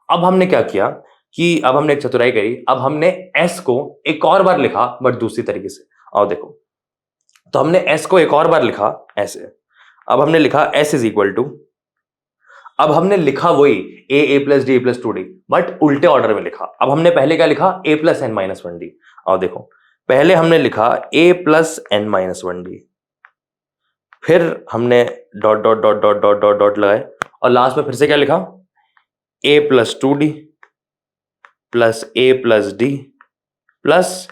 अब हमने क्या किया कि अब हमने एक चतुराई करी, अब हमने s को एक और बार लिखा बट दूसरी तरीके से। आओ देखो, तो हमने s को एक और बार लिखा ऐसे। अब हमने लिखा s इज इक्वल टू, अब हमने लिखा वही a plus D plus 2d but उल्टे ऑर्डर में लिखा। अब हमने पहले क्या लिखा, a plus n minus 1d। आओ देखो, पहले हमने लिखा a plus n minus 1d, फिर हमने dot dot dot dot dot dot dot लगाए और लास्ट में फिर से क्या लिखा, a plus 2d plus a plus d plus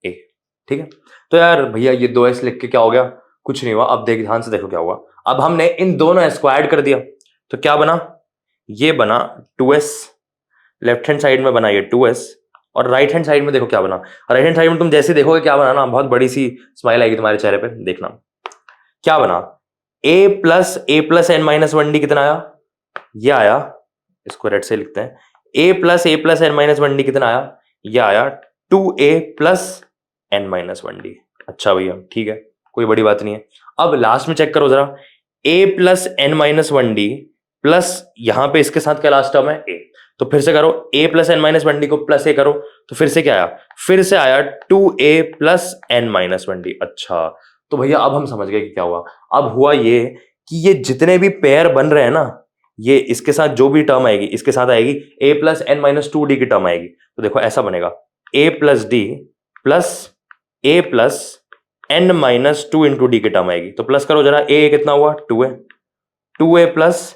a। ठीक है, तो यार भैया ये 2s लिख के क्या हो गया, कुछ नहीं हुआ। अब देख ध्यान से देखो क्या हुआ, अब हमने इन दोनों s को ऐड कर दिया तो क्या बना, ये बना 2s। लेफ्ट हैंड साइड में बना ये 2s और राइट हैंड साइड में देखो क्या बना। राइट हैंड साइड में तुम जैसे देखोगे क्या बना ना, बहुत बड़ी सी स्माइल आएगी तुम्हारे चेहरे पे। देखना क्या बना, a plus n minus 1d कितना आया, ये आया, इसको रेड से लिखते हैं, a plus n minus 1d कितना आया, ये आया 2a plus n minus 1d। अच्छा भैया ठीक है, कोई बड़ी बात नहीं है। अब लास्ट में चेक करो जरा, a plus n minus 1d plus यहां पे इसके साथ क्या लास्ट टर्म है a, तो फिर से करो a plus n minus 1d को प्लस a करो तो फिर से क्या आया, फिर से आया 2a plus n minus 1d। अच्छा, तो भैया अब हम समझ गए कि क्या हुआ। अब हुआ ये कि ये जितने भी पेयर बन रहे हैं ना, ये इसके साथ जो भी टर्म आएगी इसके साथ आएगी a plus n minus 2d की टर्म आएगी। तो देखो ऐसा बनेगा a plus d plus a plus n minus 2 into D की टर्म आएगी। तो प्लस करो जरा, a कितना हुआ 2a, 2a plus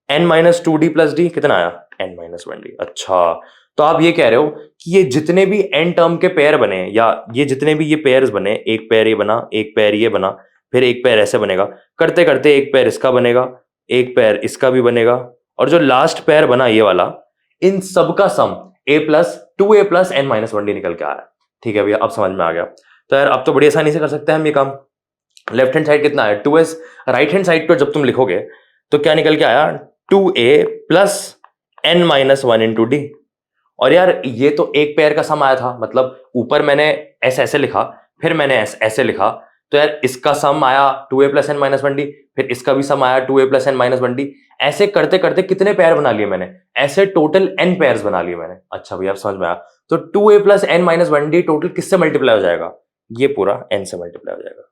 n minus 2d plus d कितना आया n माइनस 1d। अच्छा, तो आप ये कह रहे हो कि ये जितने भी n टर्म के पेयर बने या ये जितने भी ये पेयर्स बने, एक पेयर ये बना, एक पेयर ये बना, फिर एक पेयर ऐसे बनेगा, करते करते एक पेयर इसका बनेगा, एक पेयर इसका भी बनेगा, और जो लास्ट पेयर बना ये वाला, इन सबका सम a plus 2a plus n minus 1d निकल के आ रहा है। ठीक है भैया, अब समझ में आ गया। तो यार अब तो बड़ी आसानी से कर सकते हैं हम ये काम। लेफ्ट हैंड साइड कितना है 2s, राइट हैंड साइड को जब तुम लिखोगे तो क्या निकल के आया 2a plus n minus 1 into D. और यार ये तो एक पेयर का सम आया था, मतलब ऊपर मैंने s ऐसे लिखा, फिर मैंने s ऐसे लिखा, तो यार इसका सम आया 2a plus n minus 1d, फिर इसका भी सम आया 2a plus n minus 1d। ऐसे करते करते कितने पेयर बना लिए मैंने, ऐसे टोटल n पेयर्स बना लिए मैंने। अच्छा भैया अब समझ में आया। तो 2a plus n minus 1d टोटल किससे मल्टीप्लाई हो जाएगा, ये पूरा n से मल्टीप्लाई हो जाएगा।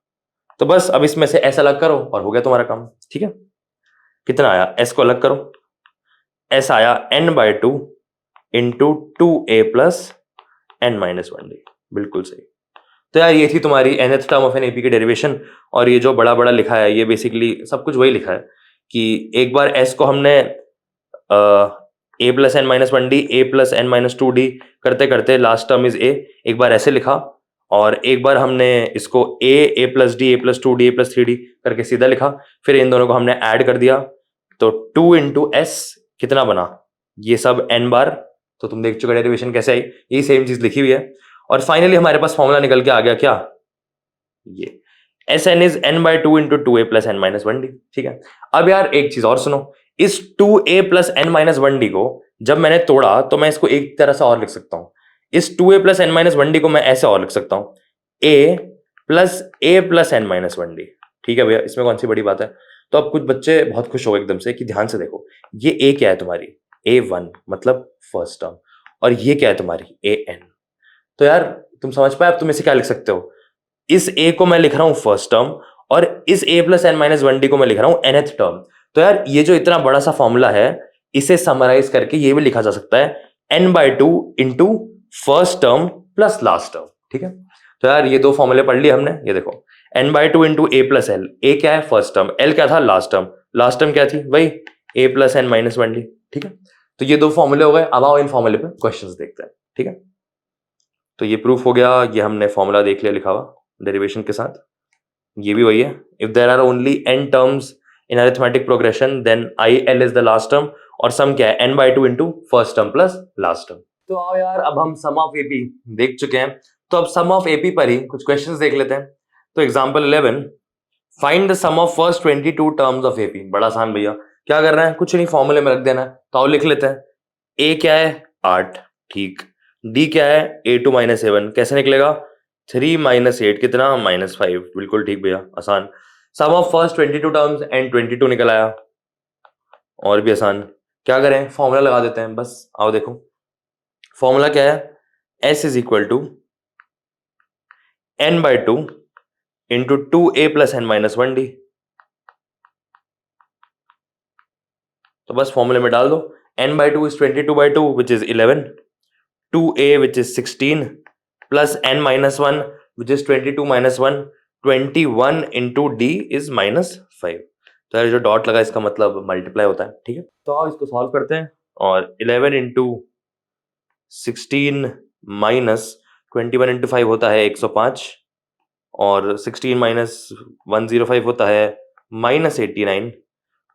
तो बस अब इसमें से s अलग करो और हो गया तुम्हारा काम। ठीक है, कितना आया, s को अलग करो, s आया n/2 into 2a plus n minus 1d। बिल्कुल सही। तो यार ये थी तुम्हारी nth term of an AP की डेरिवेशन। और ये जो बड़ा बड़ा लिखा है ये बेसिकली सब कुछ वही लिखा है कि एक बार s को हमने a plus n minus 1d, a plus n minus 2d करते करते लास्ट टर्म इज a, एक बार ऐसे लिखा, और एक बार हमने इसको a plus D, a plus 2d, a plus 3d करके सीधा लिखा, फिर इन दोनों को हमने ऐड कर दिया, तो 2 इंटू एस कितना बना, ये सब n बार। तो तुम देख चुके डेरिवेशन कैसे आई, यही सेम चीज लिखी हुई है। और फाइनली हमारे पास फॉर्मूला निकल के आ गया क्या, ये Sn is n/2 into 2a plus n minus 1d। ठीक है, अब यार एक चीज और सुनो, इस 2a plus n minus 1d को जब मैंने तोड़ा तो मैं इसको एक तरह से और लिख सकता हूं। इस 2a plus n minus 1d को मैं ऐसे और लिख सकता हूं, a plus n minus 1d। ठीक है भैया, इसमें कौन सी बड़ी बात है। तो अब कुछ बच्चे बहुत खुश हो गए एकदम से कि ध्यान से देखो, ये a क्या है तुम्हारी, a1 मतलब फर्स्ट टर्म, और ये क्या है तुम्हारी an। तो यार तुम समझ पाए, अब तुम इसे क्या लिख सकते हो, इस a को मैं लिख रहा हूं फर्स्ट टर्म, और इस a plus n minus 1d को मैं लिख रहा हूं nth टर्म। तो यार ये जो इतना बड़ा सा फॉर्मूला है, इसे समराइज करके ये भी लिखा जा सकता है n/2 into first term plus last term. ठीक है, तो यार ये दो फॉर्मूले पढ़ लिए हमने। ये देखो n/2 इंटू ए प्लस एल, ए क्या है फर्स्ट टर्म, एल क्या था लास्ट टर्म, लास्ट टर्म क्या थी वही a plus n minus 1d। ठीक है, तो ये दो फॉर्मूले हो गए। अब आओ इन फॉर्मूले पे क्वेश्चंस देखते हैं। ठीक है, तो ये प्रूफ हो गया, ये हमने फॉर्मूला देख लिया लिखा हुआ डेरिवेशन के साथ, ये भी वही है। If there are only n terms in arithmetic progression then IL is the last term, और सम क्या है n/2 into first term plus last term. तो आओ यार अब हम सम ऑफ एपी देख चुके हैं, तो अब सम ऑफ एपी पर ही कुछ क्वेश्चंस देख लेते हैं। तो example 11, find the sum of first 22 terms of AP. बड़ा आसान भैया, क्या कर रहे हैं, कुछ नहीं, फॉर्मूले में रख देना है। तो आओ लिख लेते हैं, a क्या है 8, ठीक, d क्या है a2 माइनस 7, कैसे निकलेगा 3 माइनस 8 कितना माइनस 5, बिल्कुल ठीक भैया, आसान। सम ऑफ फर्स्ट 22 टर्म्स एंड 22 निकल आया, और भी आसान। क्या करें, फॉर्मूला लगा देते हैं बस। आओ देखो फॉर्मूला क्या है, s is equal to n/2 into 2a plus n minus 1d। तो बस फॉर्मूले में डाल दो, n/2 is 22/2 which is 11, 2a which is 16 plus n minus 1 which is 22 minus 1, 21 into d is minus 5। तो यार जो डॉट लगा इसका मतलब मल्टीप्लाई होता है। ठीक है, तो आओ इसको सॉल्व करते हैं। और 11 इंटू 16 माइनस 21 इंटू 5 होता है 105, और 16 माइनस 105 होता है माइनस 89,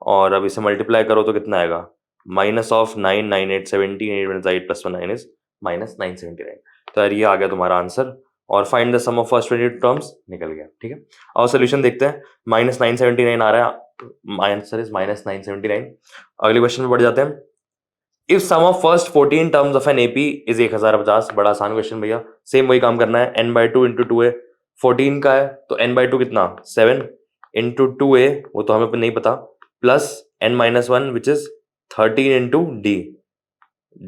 और अब इसे मल्टीप्लाई करो तो कितना आएगा, माइनस ऑफ 9, 9 8 17, 8 8 प्लस 1 9 इज माइनस 979। तो यार ये आ गया तुम्हारा आंसर, और find the sum of first 22 terms निकल गया। ठीक है, और सोल्यूशन देखते हैं, माइनस 979 आ रहा है, आंसर इज माइनस 979। अगले क्वेश्चन में बढ़ जाते हैं। If sum of first 14 terms of an AP is 1050, बड़ा आसान क्वेश्चन भैया, सेम वही काम करना है, n/2 इंटू 2a, 14 का है तो n/2 कितना 7 इंटू 2a, वो तो हमें नहीं पता, plus n minus 1 which is 13 into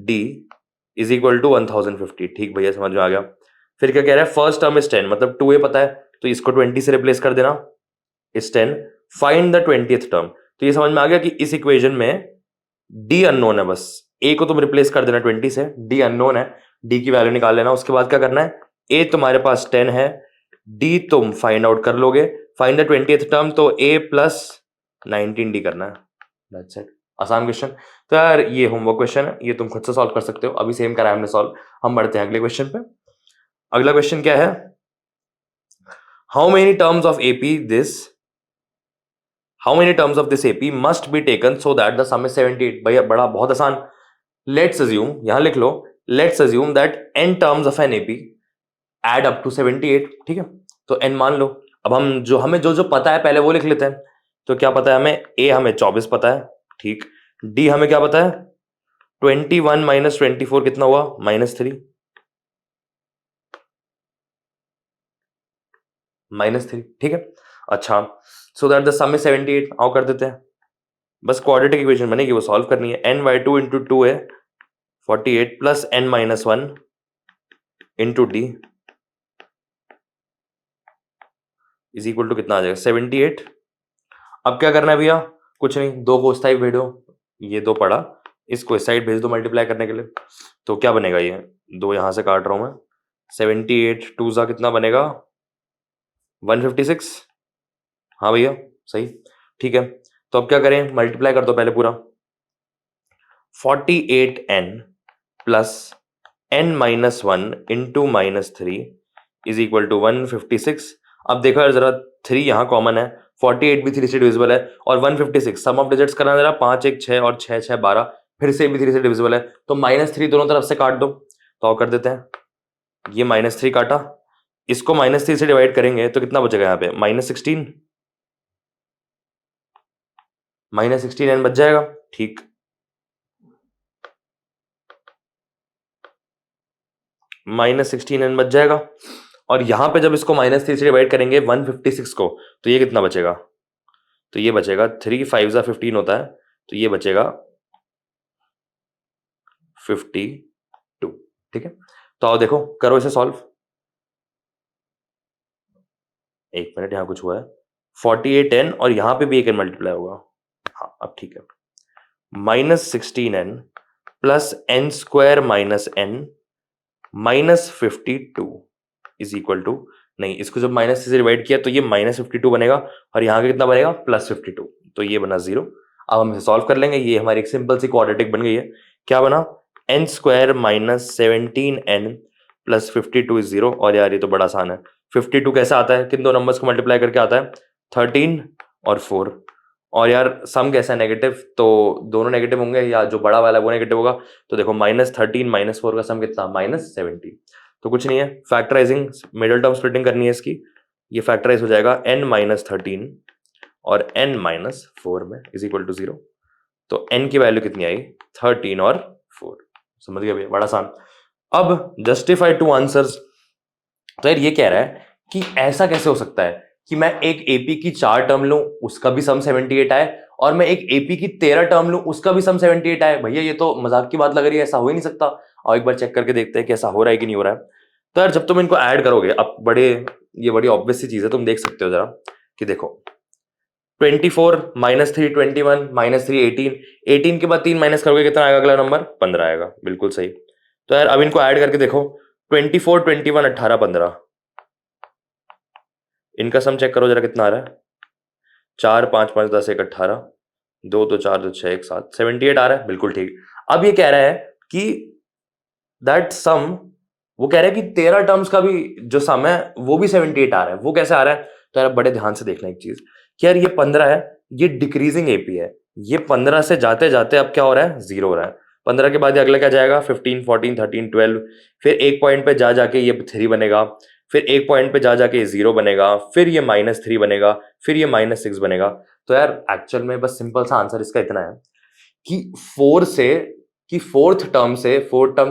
d is equal to 1050। ठीक भैया, समझ में आ गया। फिर क्या कह रहा है, फर्स्ट टर्म इज 10, मतलब 2a पता है तो इसको 20 से रिप्लेस कर देना, is 10, find the 20th term. तो ये समझ में आ गया कि इस इक्वेशन में d अननोन है, बस a को तुम रिप्लेस कर देना 20 से, d अननोन है, d की वैल्यू निकाल लेना। उसके बाद क्या करना है, a तुम्हारे पास 10 है, d तुम फाइंड आउट कर लोगे, फाइंड द 20th टर्म, तो a प्लस 19d करना है, दैट्स इट। आसान क्वेश्चन। तो यार ये होमवर्क क्वेश्चन है, ये तुम खुद से सॉल्व कर सकते हो, अभी सेम करा है हमने सॉल्व। हम बढ़ते हैं अगले क्वेश्चन पे। अगला क्वेश्चन क्या है, how many terms of AP this how many terms of this AP must be taken so that the sum is 78। भैया बड़ा बहुत आसान। लेट्स अज्यूम, यहां लिख लो, let's assume that n terms of an AP add up to 78। ठीक है, तो n मान लो। अब हम जो हमें जो जो पता है पहले वो लिख लेते हैं। तो क्या पता है हमें, a हमें 24 पता है, ठीक। d हमें क्या पता है, 21 माइनस 24 कितना हुआ, -3, -3, ठीक है। अच्छा, सो दैट द सम इज 78। आओ कर देते हैं, बस क्वाड्रेटिक इक्वेशन बनेगी, वो सॉल्व करनी है। n/2 इंटू 2 है 48 plus n-1 into d is equal to कितना आ जाएगा, 78। अब क्या करना है भैया, कुछ नहीं, दो को उस साइड भेजो, ये दो पड़ा, इसको इस साइड भेज दो मल्टीप्लाई करने के लिए। तो क्या बनेगा, ये दो यहां से काट रहा हूं मैं, 78 टू ज़ा कितना बनेगा, 156। हाँ भैया सही, ठीक है। तो अब क्या करें, मल्टीप्लाई कर दो पहले पूरा, 48n plus n-1 into -3 is equal to 156। अब देखो यार जरा, 3 यहाँ कॉमन है, 48 भी 3 से डिविजिबल है, और 156 सम ऑफ डिजिट्स करना जरा, 5 1 6 और 6 6 12, फिर से भी 3 से डिविजिबल है, तो -3 दोनों तरफ से काट दो। तो कर देते हैं, ये -3 काटा, इसको -3 से डिवाइड करेंगे तो कितना बचेगा यहाँ पे, -16, -16n बच जाएगा, ठीक। -16n बच जाएगा, और यहां पे जब इसको -3 से डिवाइड करेंगे 156 को, तो ये कितना बचेगा, तो ये बचेगा 3 5 ज़ा 15 होता है, तो ये बचेगा 52। ठीक है, तो आओ देखो, करो इसे सॉल्व। एक मिनट, यहां कुछ हुआ है, 48n और यहां पे भी एक n मल्टीप्लाई होगा, हाँ अब ठीक है, -16n plus n square minus n minus 52 is equal to, नहीं इसको जब -3 से डिवाइड किया तो ये -52 बनेगा, और यहाँ का कितना बनेगा, +52, तो ये बना 0। अब हम इसे सॉल्व कर लेंगे, ये हमारी एक सिंपल सी क्वाड्रेटिक बन गई है। क्या बना, n square minus 17n plus 52 is 0। और यार ये तो बड़ा आसान है, 52 कैसे आता है, किन दो नंबर्स को मल्टीप्लाई करके आता है, 13 और 4। और यार सम कैसा है, नेगेटिव, तो दोनों नेगेटिव होंगे, या जो बड़ा वाला है वो नेगेटिव होगा। तो देखो -13 -4 का सम कितना, -17। तो कुछ नहीं है, फैक्टराइजिंग, मिडिल टर्म स्प्लिटिंग करनी है इसकी, ये फैक्टराइज हो जाएगा n-13 और n-4 में इज इक्वल टू 0। तो n की वैल्यू कितनी आई, 13 और 4। समझ गए भैया, बड़ा आसान। अब जस्टिफाई टू आंसर्स, तो यार ये कह रहा है कि ऐसा कैसे हो सकता है कि मैं एक एपी की 4 टर्म लूं उसका भी सम 78 आए, और मैं एक एपी की 13 टर्म लूं उसका भी सम 78 आए। भैया ये तो मजाक की बात लग रही है, ऐसा हो ही नहीं सकता। और एक बार चेक करके देखते हैं कि ऐसा हो रहा है कि नहीं हो रहा है। तो यार जब तुम इनको ऐड करोगे, अब ये बड़ी ऑब्वियस सी चीज है, तुम देख सकते हो जरा कि देखो 24 -3 21 -3 18, 18 के बाद 3 माइनस करोगे कितना आएगा, अगला नंबर 15 आएगा, बिल्कुल सही। तो यार अब इनको ऐड करके देखो, 24 21 18 15, इनका सम चेक करो जरा कितना आ रहा है, 4 5 5 10 1 18, 2 2 4 2 6 1 7, 78 आ रहा है, बिल्कुल ठीक। अब ये कह रहा है कि दैट सम, वो कह रहा है कि 13 टर्म्स का भी जो सम है वो भी 78 आ रहा है। वो कैसे आ रहा है, तो यार बड़े ध्यान से देखना एक चीज कि यार ये 15 है, ये डिक्रीजिंग एपी है, ये 15 से जाते जाते अब क्या हो रहा है, 0 हो रहा है। 15 के बाद ये अगला क्या जाएगा, 15 14 13 12, फिर एक पॉइंट पे जा जाके ये 3 बनेगा, फिर एक पॉइंट पे जा जाके ये 0 बनेगा, फिर ये -3 बनेगा, फिर ये -6 बनेगा। तो यार एक्चुअल में बस सिंपल सा आंसर इसका इतना है कि 4 से, कि फोर्थ टर्म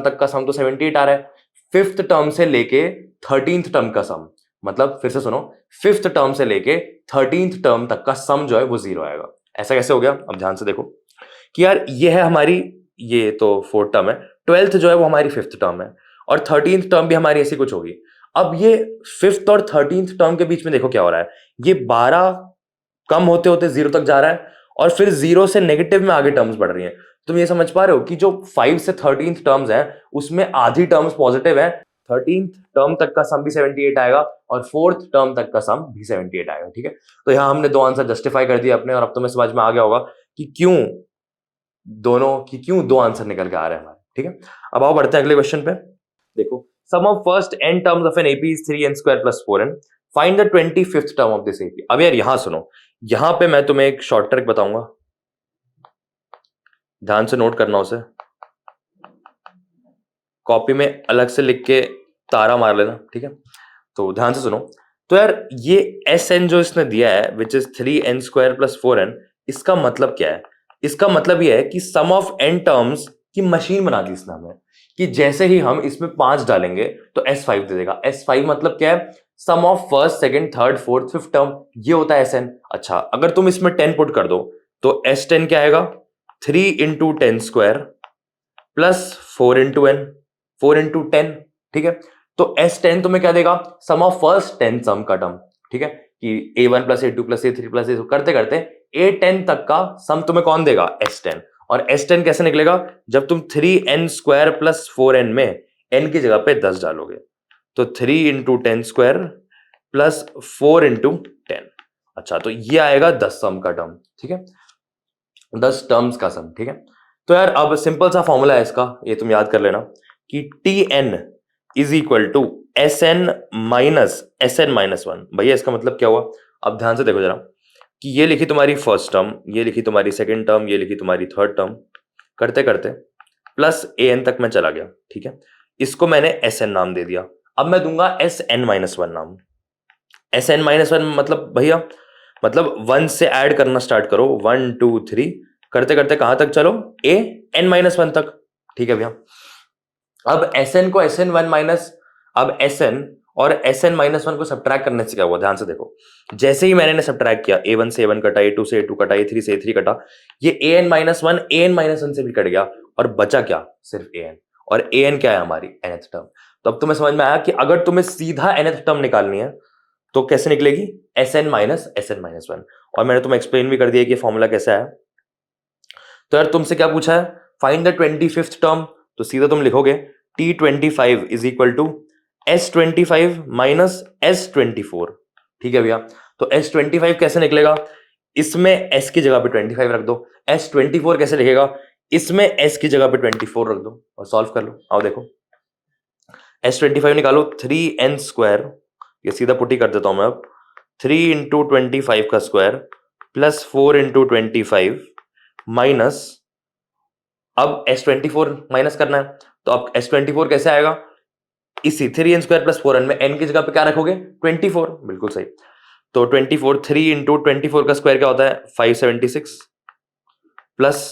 तक का सम तो 78 आ रहा है, फिफ्थ टर्म से लेके 13th टर्म का सम, मतलब फिर से सुनो, फिफ्थ टर्म से लेके 13th टर्म तक का सम जो है वो 0 आएगा। ऐसा कैसे हो गया, अब ध्यान से देखो कि यार ये है हमारी, ये तो फोर्थ टर्म है, 12th जो है वो हमारी फिफ्थ टर्म है, और 13th टर्म भी हमारी ऐसी कुछ होगी। अब ये फिफ्थ और 13th टर्म के बीच में देखो क्या हो रहा है, ये 12 कम होते होते 0 तक जा रहा है, और फिर 0 से नेगेटिव में आगे टर्म्स बढ़ रही हैं। तुम ये समझ पा रहे हो कि जो 5 से 13th टर्म्स हैं उसमें आधी टर्म्स पॉजिटिव है, 13th टर्म तक का सम भी 78 आएगा, और फोर्थ टर्म तक का सम भी 78 आएगा। ठीक है, तो यहां हमने दो आंसर जस्टिफाई कर दिए अपने, और अब तुम्हें समझ में आ गया होगा कि क्यों दोनों की क्यों दो आंसर निकल के आ रहे हैं हमारे, ठीक है। अब आओ बढ़ते हैं अगले क्वेश्चन पे। देखो, sum of first n terms of an AP is 3n square plus 4n, find the 25th term of this AP. अब यार यहां सुनो, यहां पे मैं तुम्हें एक शॉर्ट ट्रिक बताऊंगा, ध्यान से नोट करना उसे, कॉपी में अलग से लिख के तारा मार लेना, ठीक है। तो ध्यान से सुनो, तो यार ये Sn जो इसने दिया है which is 3n square plus 4n, इसका मतलब क्या है? इसका मतलब ये है कि सम ऑफ n टर्म्स की मशीन बना दी इसने हमें, कि जैसे ही हम इसमें 5 डालेंगे तो S5 दे देगा। S5 मतलब क्या है? Sum of first second third fourth fifth term, ये होता है Sn। अच्छा, अगर तुम इसमें 10 पुट कर दो तो S10 क्या आएगा? 3 into 10 square plus 4 into n, 4 into 10, ठीक है। तो S10 तुम्हें क्या देगा? सम ऑफ फर्स्ट 10 सम का टर्म, ठीक है, कि A1 plus A2 plus A3 plus A करते करते A10 तक का सम तुम्हें कौन देगा? S10। और S10 कैसे निकलेगा? जब तुम 3n स्क्वायर प्लस 4n में n की जगह पे 10 डालोगे, तो 3 इंटू 10 स्क्वायर प्लस 4 इंटू 10। अच्छा, तो ये आएगा 10 सम का टर्म, ठीक है, 10 टर्म्स का सम, ठीक है। तो यार अब सिंपल सा फॉर्मूला है इसका, ये तुम याद कर लेना कि Tn is equal to Sn minus Sn minus 1। भैया इसका मतलब क्या हुआ? अब ध्यान से देखो जरा, कि ये लिखी तुम्हारी फर्स्ट टर्म, ये लिखी तुम्हारी सेकंड टर्म, ये लिखी तुम्हारी थर्ड टर्म, करते करते प्लस an तक मैं चला गया, ठीक है। इसको मैंने Sn नाम दे दिया। अब मैं दूंगा Sn माइनस 1 नाम। Sn माइनस 1 मतलब भैया, मतलब 1 से ऐड करना स्टार्ट करो, 1 2 3, करते करते कहां तक चलो? an माइनस 1 तक, ठीक है भैया। अब Sn को Sn1 माइनस, अब Sn और Sn माइनस 1 को सब्ट्रैक्ट करने से क्या हुआ? ध्यान से देखो, जैसे ही मैंने सब्ट्रैक्ट किया, A1 से A1 कटा, A2 से A2 कटा, A3 से A3 कटा, ये an माइनस 1 an माइनस 1 से भी कट गया, और बचा क्या? सिर्फ an। और an क्या है? हमारी nth टर्म। तो अब तुम्हें समझ में आया कि अगर तुम्हें सीधा nth टर्म निकालनी है तो कैसे निकलेगी? Sn minus Sn minus 1। और मैंने तुम्हें एक्सप्लेन भी कर दिया कि फॉर्मूला कैसा है। तो यार तुमसे क्या पूछा है? Find the 25th term. तो सीधा तुम लिखोगे T25 is equal to S25 minus S24, ठीक है भैया। तो S25 कैसे निकलेगा? इसमें S की जगह पे 25 रख दो। S24 कैसे लिखेगा? इसमें S की जगह पे 24 रख दो और सॉल्व कर लो। आओ देखो, S25 निकालो, 3n स्क्वायर, ये सीधा पुटी कर देता हूं मैं अब, 3 इंटू 25 का स्क्वायर प्लस 4 इंटू 25 माइनस, अब S24 माइनस करना है, तो अब S24 कैसे आएगा? इसी 3n स्क्वायर प्लस 4n में n की जगह पे क्या रखोगे? 24, बिल्कुल सही। तो 24, 3 इंटू 24 का स्क्वायर क्या होता है? 576 प्लस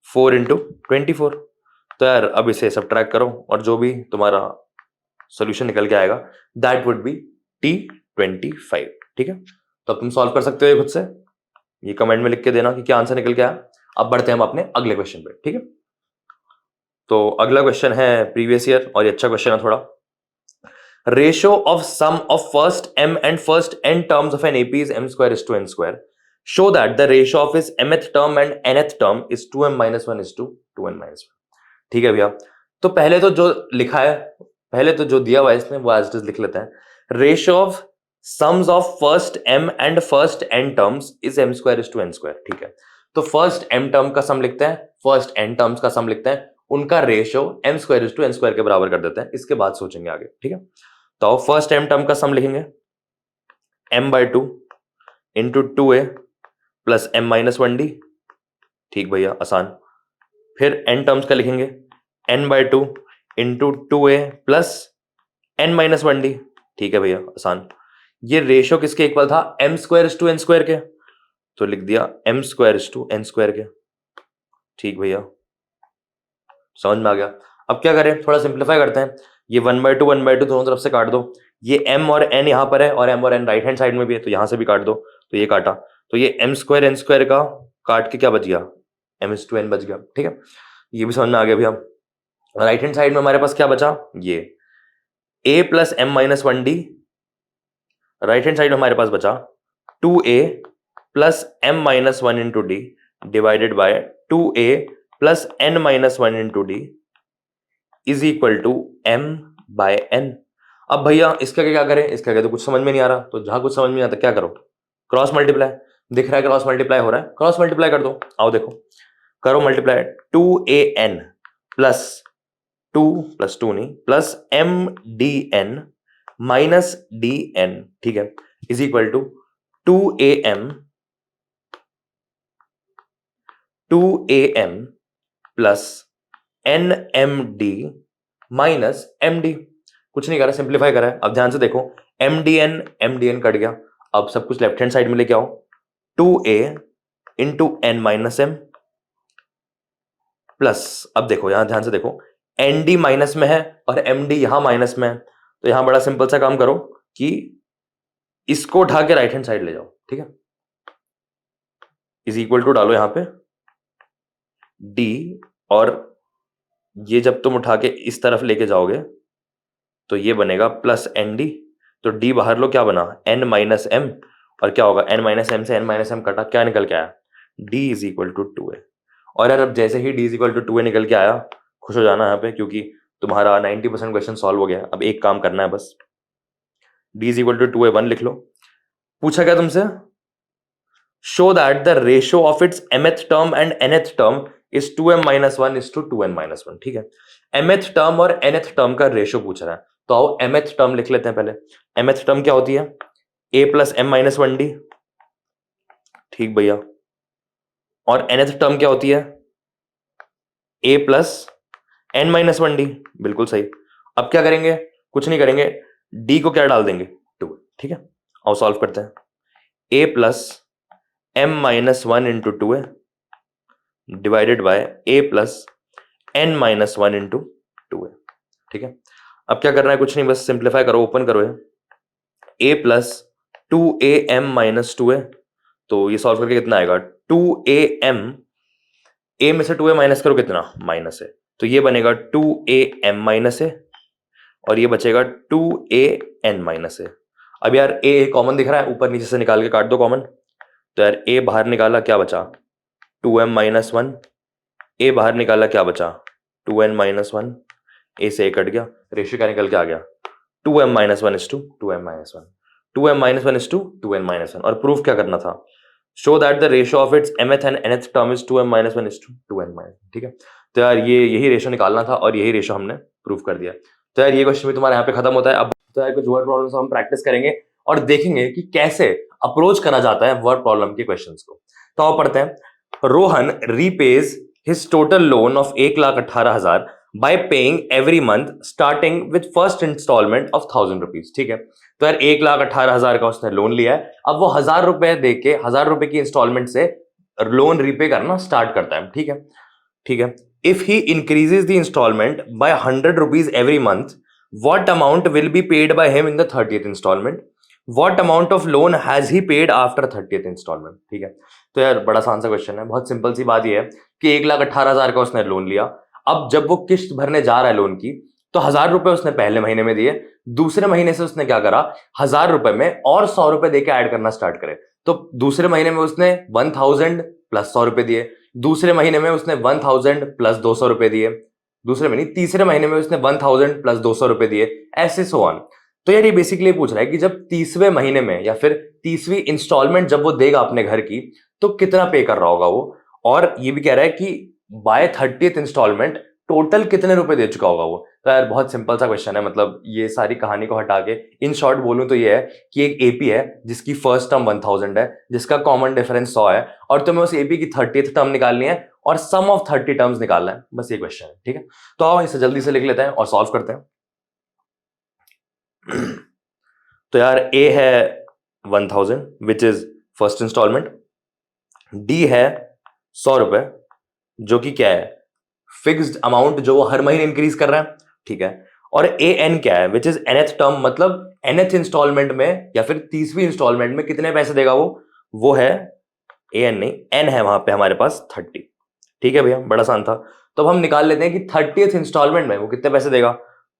4 इंटू 24। तो यार अब इसे सब्ट्रैक्ट करो और जो भी तुम्हारा सॉल्यूशन निकल के आएगा दैट वुड बी T25, ठीक है। तो अब तुम सॉल्व कर सकते हो ये खुद से, ये कमेंट में लिख के देना कि क्या आंसर निकल के आया। अब बढ़ते हैं हम अपने अगले क्वेश्चन पे, ठीक है। तो अगला क्वेश्चन है प्रीवियस ईयर और ये अच्छा क्वेश्चन है थोड़ा। Ratio of sum of first m and first n terms of an AP is m square is to n square, show that the ratio of is mth term and nth term is 2m minus 1 is to 2n minus 1, ठीक है भैया। तो पहले तो जो लिखा है, पहले तो जो दिया हुआ है इसमें वो एज इट इज लिख लेते हैं। Ratio of sums of first m and first n terms is m square is to n square, ठीक है। तो फर्स्ट m टर्म का सम लिखते हैं, फर्स्ट n टर्म्स का सम लिखते हैं, उनका ratio m square is to n square के बराबर कर देते हैं, इसके बाद सोचेंगे आगे, ठीक है। तो फर्स्ट m टर्म का सम लिखेंगे m/2 into 2a plus m minus 1d, ठीक भैया, आसान। फिर n टर्म्स का लिखेंगे n/2 into 2a plus n minus 1d, ठीक है भैया, आसान। ये रेशियो किसके इक्वल था? m square is to n square के, तो लिख दिया m square is to n square के, ठीक भैया, समझ में आ गया। अब क्या करें? थोड़ा सिंप्लीफाई करते हैं। ये 1/2 दोनों तरफ से काट दो, ये m और n यहाँ पर है और m और n राइट हैंड साइड में भी है, तो यहां से भी काट दो, तो ये काटा, तो ये m स्क्वायर n स्क्वायर का काट के क्या बच गया? m इज टू n बच गया, ठीक है। ये भी समझ में आ गया भैया। राइट हैंड साइड में हमारे पास क्या बचा? ये a plus m minus 1d, right hand side में हमारे पास बचा 2a plus m minus 1 into d divided by 2a plus n minus 1 into d is equal to m by n। अब भैया इसका क्या करें? इसका क्या, तो कुछ समझ में नहीं आ रहा, तो जहां कुछ समझ में नहीं आता क्या करो? क्रॉस मल्टीप्लाई, दिख रहा है क्रॉस मल्टीप्लाई हो रहा है, क्रॉस मल्टीप्लाई कर दो। आओ देखो, करो मल्टीप्लाई, 2an प्लस 2 नहीं प्लस mdn माइनस dn, ठीक है, is equal to 2am plus nmd minus md। कुछ नहीं करा, सिंप्लीफाई करा है। अब ध्यान से देखो, mdn कट गया, अब सब कुछ लेफ्ट हैंड साइड में लेके आओ, 2a into n minus m plus, अब देखो यहां ध्यान से देखो, nd माइनस में है और md यहां माइनस में है, तो यहां बड़ा सिंपल सा काम करो कि इसको उठा के राइट हैंड साइड ले जाओ, ठीक है, इज इक्वल टू डालो यहां पे d, और ये जब तुम उठा के इस तरफ लेके जाओगे तो ये बनेगा प्लस nd, तो d बाहर लो, क्या बना n माइनस m, और क्या होगा n माइनस m से n माइनस m कटा, क्या निकल के आया d is equal to 2a। और यार अब जैसे ही d is equal to 2a निकल के आया, खुश हो जाना यहाँ पे, क्योंकि तुम्हारा 90% क्वेश्चन सॉल्व हो गया। अब एक काम करना है बस, d is equal to 2a 1 लिख लो। पूछा क्या तुमसे, show that the ratio of its mth term and nth term is 2m minus 1 is to 2n minus 1, ठीक है। mth टर्म और nth टर्म का रेशियो पूछ रहा है, तो आओ mth टर्म लिख लेते हैं पहले। mth टर्म क्या होती है, a plus m minus 1d, ठीक भैया, और nth टर्म क्या होती है, a plus n minus 1d, बिल्कुल सही। अब क्या करेंगे, कुछ नहीं करेंगे, d को क्या डाल देंगे 2, ठीक है। आओ सॉल्व करते हैं, a plus m minus 1 into 2a divided by a plus n minus 1 into 2a, ठीक है। अब क्या करना है, कुछ नहीं, बस सिंप्लीफाई करो, ओपन करो ये, a plus 2am minus 2a, तो ये सॉल्व करके कितना आएगा 2am, a में से 2a माइनस करो कितना माइनस है, तो ये बनेगा 2am माइनस है, और ये बचेगा 2an माइनस है। अब यार a कॉमन दिख रहा है, ऊपर नीचे से निकाल के काट दो कॉमन, तो यार a बाहर निकाला, क्या बचा 2m माइनस 1, a बाहर निकाला, क्या बचा 2n माइनस 1, a से a कट गया, रेशियो क्या निकल के आ गया 2m minus 1 is to 2m minus 1, 2m minus 1 is to 2n minus 1। और प्रूफ क्या करना था, show that the ratio of its mth and nth term is 2m minus 1 is to 2n minus, ठीक है। तो यार यही रेशियो निकालना था और यही रेशियो हमने प्रूफ कर दिया। तो यार ये क्वेश्चन भी तुम्हारे यहाँ पे खत्म होता है। अब तो यार कुछ वर्ड प्रॉब्लम्स हम प्रैक्टिस करेंगे और देखेंगे कि कैसे अप्रोच करा जाता है वर्ड प्रॉब्लम के क्वेश्चंस को। तो आओ पढ़ते हैं, Rohan repays his total loan of 1,18,000 by paying every month starting with first instalment of 1,000 rupees, ठीक है। तो यार 1,18,000 का उसने लोन लिया है, अब वो 1,000 रुपए दे के 1,000 रुपए की इंस्टॉलमेंट से लोन रीपे करना स्टार्ट करता है, ठीक है, ठीक है। If he increases the instalment by 100 rupees every month, what amount will be paid by him in the 30th instalment, what amount of loan has he paid after 30th instalment, ठीक है। तो यार बड़ा आसान सा क्वेश्चन है, बहुत simple सी बात ये है कि 1,18,000 का उसने लोन लिया, अब जब वो किस्त भरने जा रहा है लोन की, तो 1,000 रुपए उसने पहले महीने में दिए, दूसरे महीने से उसने क्या करा 1,000 रुपए में और 100 रुपए देके ऐड करना स्टार्ट करे। तो दूसरे महीने में उसने 1,000 प्लस 100 रुपए दिए, दूसरे महीने में उसने 1,000 प्लस 200 रुपए दिए, दूसरे महीने तीसरे महीने में उसने 1,000 प्लस 200 रुपए दिए, ऐसे सो ऑन। तो यार ये बेसिकली पूछ रहा है कि जब 30वें महीने में या फिर 30वीं इंस्टॉलमेंट जब वो देगा अपने घर की, तो कितना पे कर रहा होगा वो, और ये भी कह रहा है कि बाय 30th इंस्टॉलमेंट टोटल कितने रुपए दे चुका होगा वो। तो यार बहुत सिंपल सा क्वेश्चन है, मतलब ये सारी कहानी को हटा के इन शॉर्ट बोलूं तो ये है कि एक एपी है जिसकी फर्स्ट टर्म 1,000 है, जिसका कॉमन डिफरेंस 100 है, और तुम्हें उस एपी की 30th टर्म निकालनी है और सम ऑफ 30 टर्म्स निकालना है, बस ये क्वेश्चन है, ठीक है। तो आओ इसे जल्दी से लिख लेते हैं और सॉल्व करते हैं। तो यार ए है 1,000 which is first instalment, d है 100 रुपए जो कि क्या है फिक्स्ड अमाउंट जो वो हर महीने इंक्रीज कर रहा है, ठीक है, और ए एन क्या है विच इज nth टर्म, मतलब nth इंस्टॉलमेंट में या फिर 30वीं इंस्टॉलमेंट में कितने पैसे देगा वो है ए एन नहीं एन है वहां पे हमारे पास 30, ठीक है भैया, बड़ा आसान था। तो अब हम निकाल लेते हैं कि 30th इंस्टॉलमेंट में वो कितने पैसे देगा,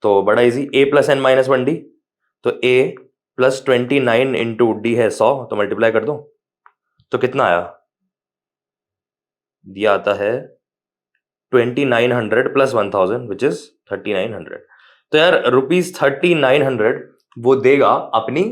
तो बड़ा इजी, ए प्लस एन माइनस 1d, तो ए प्लस 29 इंटू डी है 100, तो मल्टीप्लाई कर दो, तो कितना आया, दिया आता है 2900 प्लस 1,000 विच इज 3,900। तो यार ₹3,900 वो देगा अपनी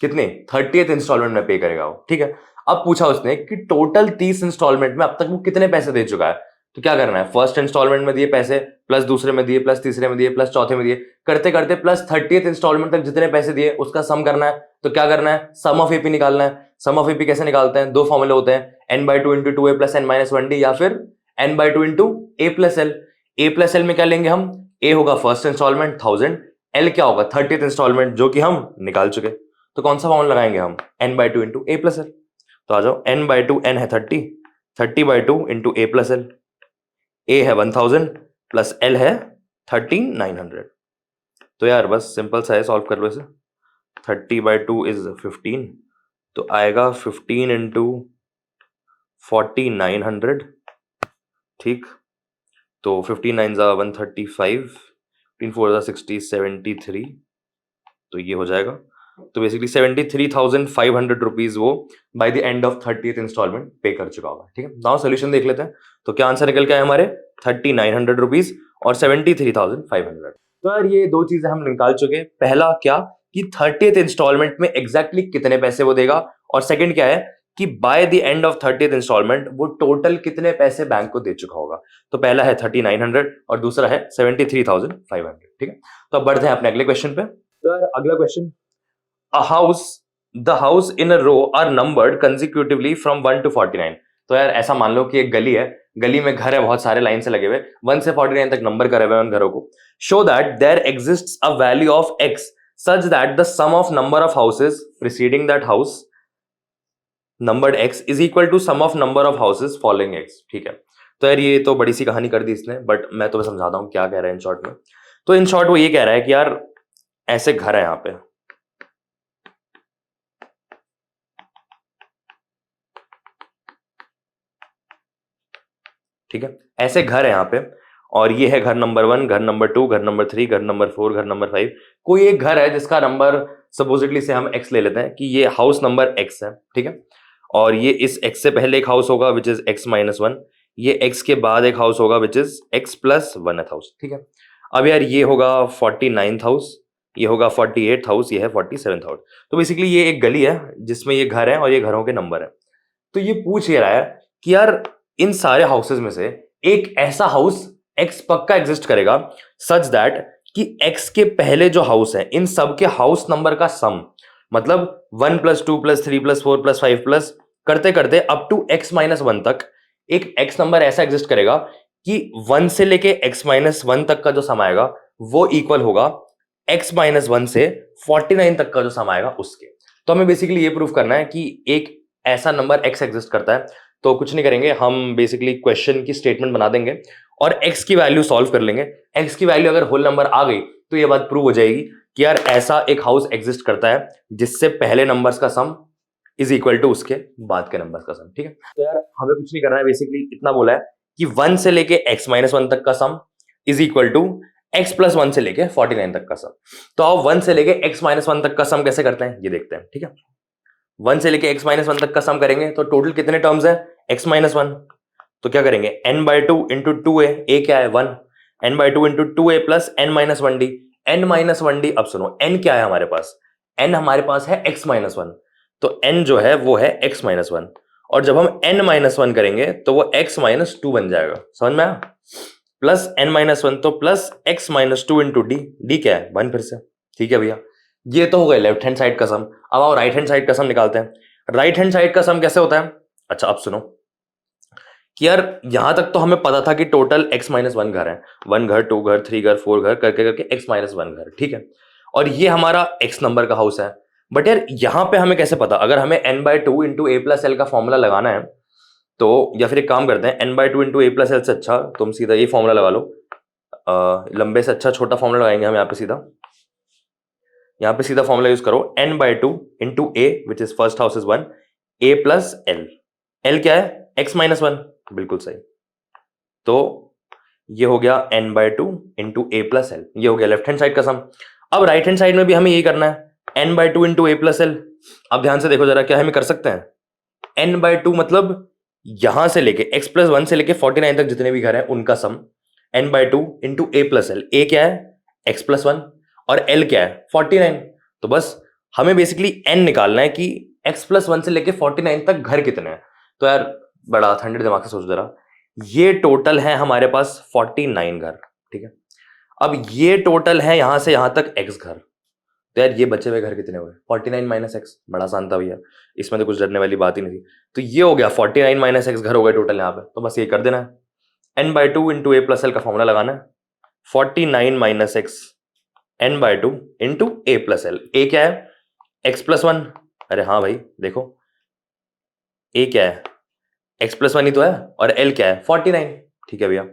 कितने 30th इंस्टॉलमेंट में पे करेगा वो, ठीक है। अब पूछा उसने कि टोटल 30 इंस्टॉलमेंट में अब तक वो कितने पैसे दे चुका है, तो क्या करना है, फर्स्ट इंस्टॉलमेंट में दिए पैसे, प्लस दूसरे में दिए, प्लस तीसरे में दिए, प्लस चौथे में दिए, करते करते प्लस 30th इंस्टॉलमेंट तक जितने पैसे दिए उसका सम करना है। तो क्या करना है, सम ऑफ एपी निकालना है। सम ऑफ एपी कैसे निकालते हैं, दो फॉर्मूले होते हैं, n/2 into 2a plus n-1d या फिर n/2 into a plus L. a plus L में क्या लेंगे हम, a होगा फर्स्ट इंस्टॉलमेंट 1000, l क्या होगा 30th इंस्टॉलमेंट जो कि हम निकाल चुके। तो कौन सा फॉर्मूला लगाएंगे हम, n/2 into a plus L. तो आ जाओ, n/2 n है 30, 30/2 into a plus L. a है 1000 प्लस l है 13900। तो यार बस सिंपल सा है, सॉल्व कर लो इसे। 30/2 इज 15, तो आएगा 15 इंटू 4900, ठीक। तो 15 9 जा 135, 15 4 जा 60, 73, तो ये हो जाएगा। तो बेसिकली 73,500 रुपीज वो by the end of 30th instalment pay कर चुका होगा, ठीक है। नाउ सोल्यूशन देख लेते हैं। तो क्या आंसर निकल के आए हमारे, 3900 रुपीज और 73,500। तो यार ये दो चीजें हम निकाल चुके। पहला क्या कि 30th इंस्टॉलमेंट में एग्जैक्टली कितने पैसे वो देगा, और सेकंड क्या है कि by the end of 30th instalment वो टोटल कितने पैसे बैंक को दे चुका होगा। तो पहला है 3900 और दूसरा है 73,500, ठीक है। तो अब बढ़ते हैं अपने अगले क्वेश्चन पे। तो यार अगला question, the house in a row are numbered consecutively from 1 to 49। तो यार ऐसा मान लो कि एक गली है, गली में घर है बहुत सारे लाइन से लगे हुए, 1 से 49 तक नंबर करे हुए उन घरों को। Show that there exists a value of x such that the sum of number of houses preceding that house numbered x is equal to sum of number of houses following x, ठीक है। तो यार ये तो बड़ी सी कहानी कर दी इसने, बट मैं तुम्हें समझाता हूँ क्या कह रहा है इन शॉर्ट में। तो इन शॉर्ट वो ये कह रहा है कि यार ऐसे घर है यहाँ पे, ठीक है, ऐसे घर है यहाँ पे, और ये है घर नंबर 1, घर नंबर 2, घर नंबर 3, घर नंबर 4, घर नंबर 5। कोई एक घर है जिसका नंबर सपोजिटली से हम x ले लेते हैं कि ये हाउस नंबर x है, ठीक है। और ये इस x से पहले एक हाउस होगा विच इज x-1, ये x के बाद एक हाउस होगा विच इज x+1 हाउस, ठीक है। अब यार ये होगा 49th हाउस, ये होगा 48th हाउस, ये है 47th हाउस। तो बेसिकली ये एक गली है जिसमें ये घर है और ये घरों के नंबर है। तो ये पूछ ये रहा है कि यार इन सारे हाउसेस में से एक ऐसा हाउस x पक्का एग्जिस्ट करेगा सच दैट कि x के पहले जो हाउस है इन सब के हाउस नंबर का सम, मतलब 1 + 2 + 3 + 4 + 5 प्लस करते करते अप टू x-1 तक एक x नंबर ऐसा एग्जिस्ट करेगा कि 1 से लेके x-1 तक का जो सम आएगा वो इक्वल होगा x-1 से 49 तक का जो सम आएगा उसके। तो हमें बेसिकली ये प्रूव करना है कि एक ऐसा नंबर x एग्जिस्ट करता है। तो कुछ नहीं करेंगे, हम बेसिकली क्वेश्चन की स्टेटमेंट बना देंगे और x की वैल्यू सॉल्व कर लेंगे। x की वैल्यू अगर होल नंबर आ गई तो ये बात प्रूव हो जाएगी कि यार ऐसा एक हाउस एग्जिस्ट करता है जिससे पहले नंबर्स का सम इज इक्वल टू उसके बाद के नंबर्स का सम, ठीक है। तो यार हमें कुछ नहीं करना है, बेसिकली इतना बोला है कि 1 से लेके x-1 तक का सम इज इक्वल टू x+1 से लेके 49 तक का सम। तो अब 1 से लेके x-1 तक का सम कैसे करते हैं ये देखते हैं, ठीक है। 1 से लेके x-1 तक का सम करेंगे तो टोटल कितने टर्म्स है, x-1। तो क्या करेंगे, n/2 इंटू 2a, a क्या है 1, n/2 into 2a plus n-1d, n-1d। अब सुनो n क्या है हमारे पास, n हमारे पास है x-1, तो n जो है वो है x-1, और जब हम n-1 करेंगे तो वो x-2 बन जाएगा, समझ में आया। प्लस n-1 तो plus x-2 into d, d क्या है 1 फिर से, ठीक है भैया। ये तो हो गया लेफ्ट हैंड साइड का सम। अब आओ राइट हैंड साइड का सम निकालते हैं। राइट हैंड साइड का सम कैसे होता है, अच्छा अब सुनो कि यार यहां तक तो हमें पता था कि टोटल x-1 घर है, 1 घर, 2 घर, 3 घर, 4 घर करके करके x-1 घर, ठीक है। और ये हमारा x नंबर का हाउस है। बट यार यहां पे हमें कैसे पता, अगर हमें n/2 into a plus L का फॉर्मूला लगाना है तो, या फिर एक काम करते हैं n/2 into a plus L से अच्छा तुम सीधा ये फॉर्मूला लगा लो, लंबे से अच्छा छोटा फॉर्मूला लगाएंगे हम यहाँ पे सीधा फॉर्मूला यूज करो, n/2 into a which is first house is 1, a plus L, L क्या है x-1, बिल्कुल सही। तो ये हो गया n/2 into a plus L, ये हो गया लेफ्ट हैंड साइड का सम। अब राइट हैंड साइड में भी हमें यही करना है, n/2 into a plus L. अब ध्यान से देखो जरा, क्या हमें कर सकते हैं, n/2 मतलब यहां से लेके x+1 से लेके 49 तक जितने भी घर हैं उनका सम, n/2 into a plus L. a क्या है x+1 और l क्या है 49। तो बस हमें बेसिकली n निकालना है कि x+1 से लेके 49 तक घर कितने हैं? तो यार बड़ा ठंडे दिमाग से सोच जरा, ये टोटल है हमारे पास 49 घर, ठीक है। अब ये टोटल है यहां से यहां तक x घर, तो यार ये बचे हुए घर कितने हुए? 49 - x, बड़ा आसान था भैया, इसमें तो कुछ डरने वाली बात ही नहीं थी। तो ये हो गया 49 - x घर हो गए टोटल यहाँ पे, तो बस ये कर देना है। n/2 into a plus L का फॉर्मूला लगाना है, 49 - x n/2 into a plus L. a क्या है? x+1। अरे हाँ भाई देखो, a क्या है? x+1 ही तो है, और l क्या है? 49। ठीक है भैया,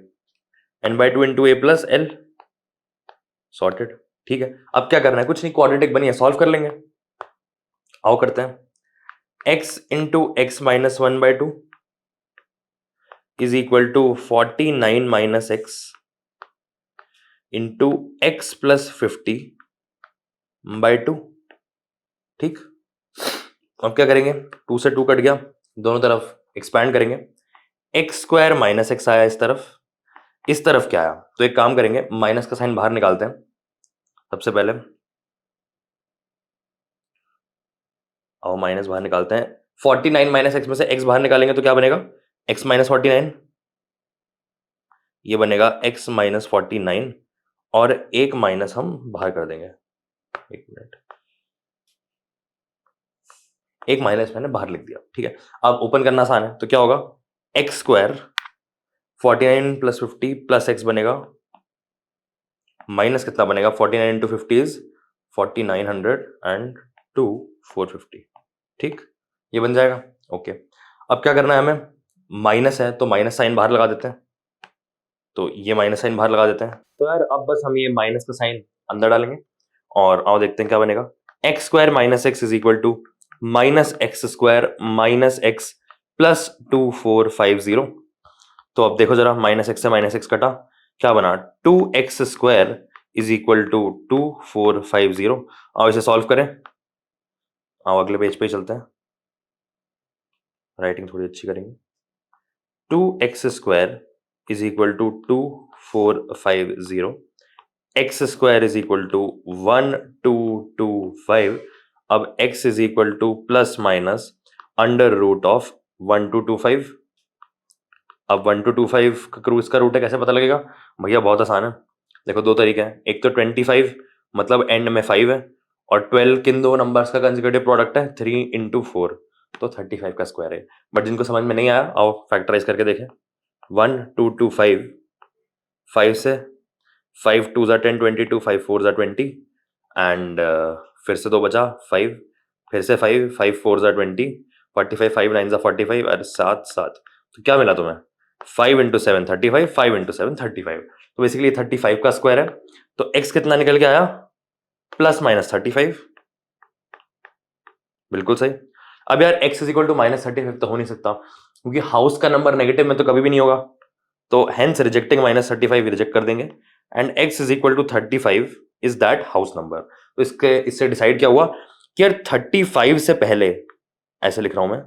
n/2 into a plus L, sorted. ठीक है, अब क्या करना है? कुछ नहीं, क्वाड्रेटिक बनी है, सॉल्व कर लेंगे। आओ करते हैं। x into x minus 1/2 is equal to 49 - x into x plus 50/2। ठीक, अब क्या करेंगे? 2 से 2 कट गया, दोनों तरफ एक्सपैंड करेंगे। x² - x आया इस तरफ क्या आया? तो एक काम करेंगे, माइनस का साइन बाहर निकालते हैं सबसे पहले। और माइनस बाहर निकालते हैं। 49 - x में से x बाहर निकालेंगे तो क्या बनेगा? x - 49, ये बनेगा x - 49, और एक माइनस हम बाहर कर देंगे। एक मिनट, एक माइनस मैंने बाहर लिख दिया। ठीक है, अब ओपन करना आसान है, तो क्या होगा? x² 49 + 50 प्लस x बनेगा, माइनस कितना बनेगा? 49 इंटू 50 इज 4900 एंड 2 450। ठीक, ये बन जाएगा। ओके, अब क्या करना है हमें? माइनस है तो माइनस साइन बाहर लगा देते हैं, तो ये माइनस साइन बाहर लगा देते हैं। तो यार अब बस हम ये माइनस का साइन अंदर डालेंगे, और आओ देखते हैं क्या बनेगा। x² - x is equal to -x² - x plus 2450। तो अब देखो जरा, -x से -x कटा, क्या बना? 2x² is equal to 2450। आओ इसे सॉल्व करें। आओ अगले पेज पे चलते हैं, राइटिंग थोड़ी अच्छी करेंगे। 2x² is equal to 2450, x² is equal to 1225। अब x is equal to plus minus under root of 1225। अब 1225 इसका रूट है, कैसे पता लगेगा भैया? बहुत आसान है, देखो दो तरीके हैं। एक तो 25 मतलब एंड में 5 है, और 12 किन दो नंबर्स का कंसेक्यूटिव प्रोडक्ट है? 3 इंटू 4, तो 35 का स्क्वायर है। बट जिनको समझ में नहीं आया, आओ फैक्टराइज करके देखें। 1 2 2 5, 5 से 5 2 ज़ा 10, 22, 5 4 ज़ा 20, एंड फिर से 2 बचा 5, फिर से 5 5 4 ज़ा 20, 45 5 9 ज़ा 45, और 7 7। तो क्या मिला तुम्हें? 5 इंटू 7 35, 5 इंटू 7 35। तो बेसिकली 35 का स्क्वायर है। तो x कितना निकल के आया? Plus minus 35। बिल्कुल सही। अब यार x इज इक्वल टू -35 तो हो नहीं सकता, क्योंकि हाउस का नंबर नेगेटिव में तो कभी भी नहीं होगा, तो हेंस रिजेक्टिंग -35 रिजेक्ट कर देंगे, and x is equal to 35 is that house number. तो इससे डिसाइड क्या हुआ कि यार 35 से पहले, ऐसे लिख रहा हूं मैं,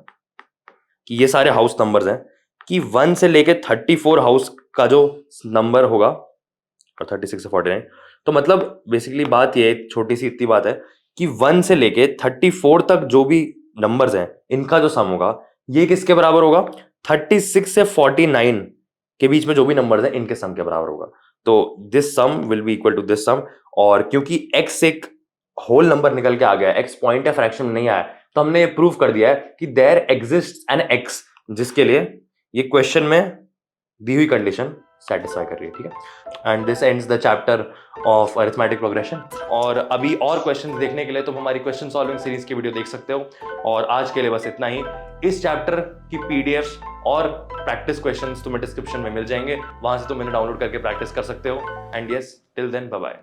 कि ये सारे हाउस नंबर्स हैं, कि 1 से लेके 34 हाउस का जो नंबर होगा, और 36 से 49, तो मतलब बेसिकली बात ये, छोटी सी इतनी बात है कि 1 से लेके 34 तक जो भी नंबर्स हैं, इनका जो सम होगा, ये किसके बराबर होगा? 36 से 49 के बीच में जो भी नंबर्स हैं, इनके सम के बराबर होगा। तो this sum will be equal to this sum, और क्योंकि x एक होल नंबर निकल के आ गया, x पॉइंट या फ्रैक्शन में नहीं आया, तो हमने ये प्रूव कर दिया है कि देयर एग्जिस्ट एन x, जिसके लिए ये क्वेश्चन में दी हुई कंडीशन सेटिस्फाई कर रही है। ठीक है, and this ends the chapter of arithmetic progression. और अभी और क्वेश्चंस देखने के लिए तुम हमारी क्वेश्चन सॉल्विंग सीरीज की वीडियो देख सकते हो। और आज के लिए बस इतना ही। इस चैप्टर की पीडीएफ और प्रैक्टिस क्वेश्चंस तुम्हें डिस्क्रिप्शन में मिल जाएंगे, वहां से तुम इन्हें डाउनलोड करके प्रैक्टिस कर सकते हो। And yes, till then bye bye.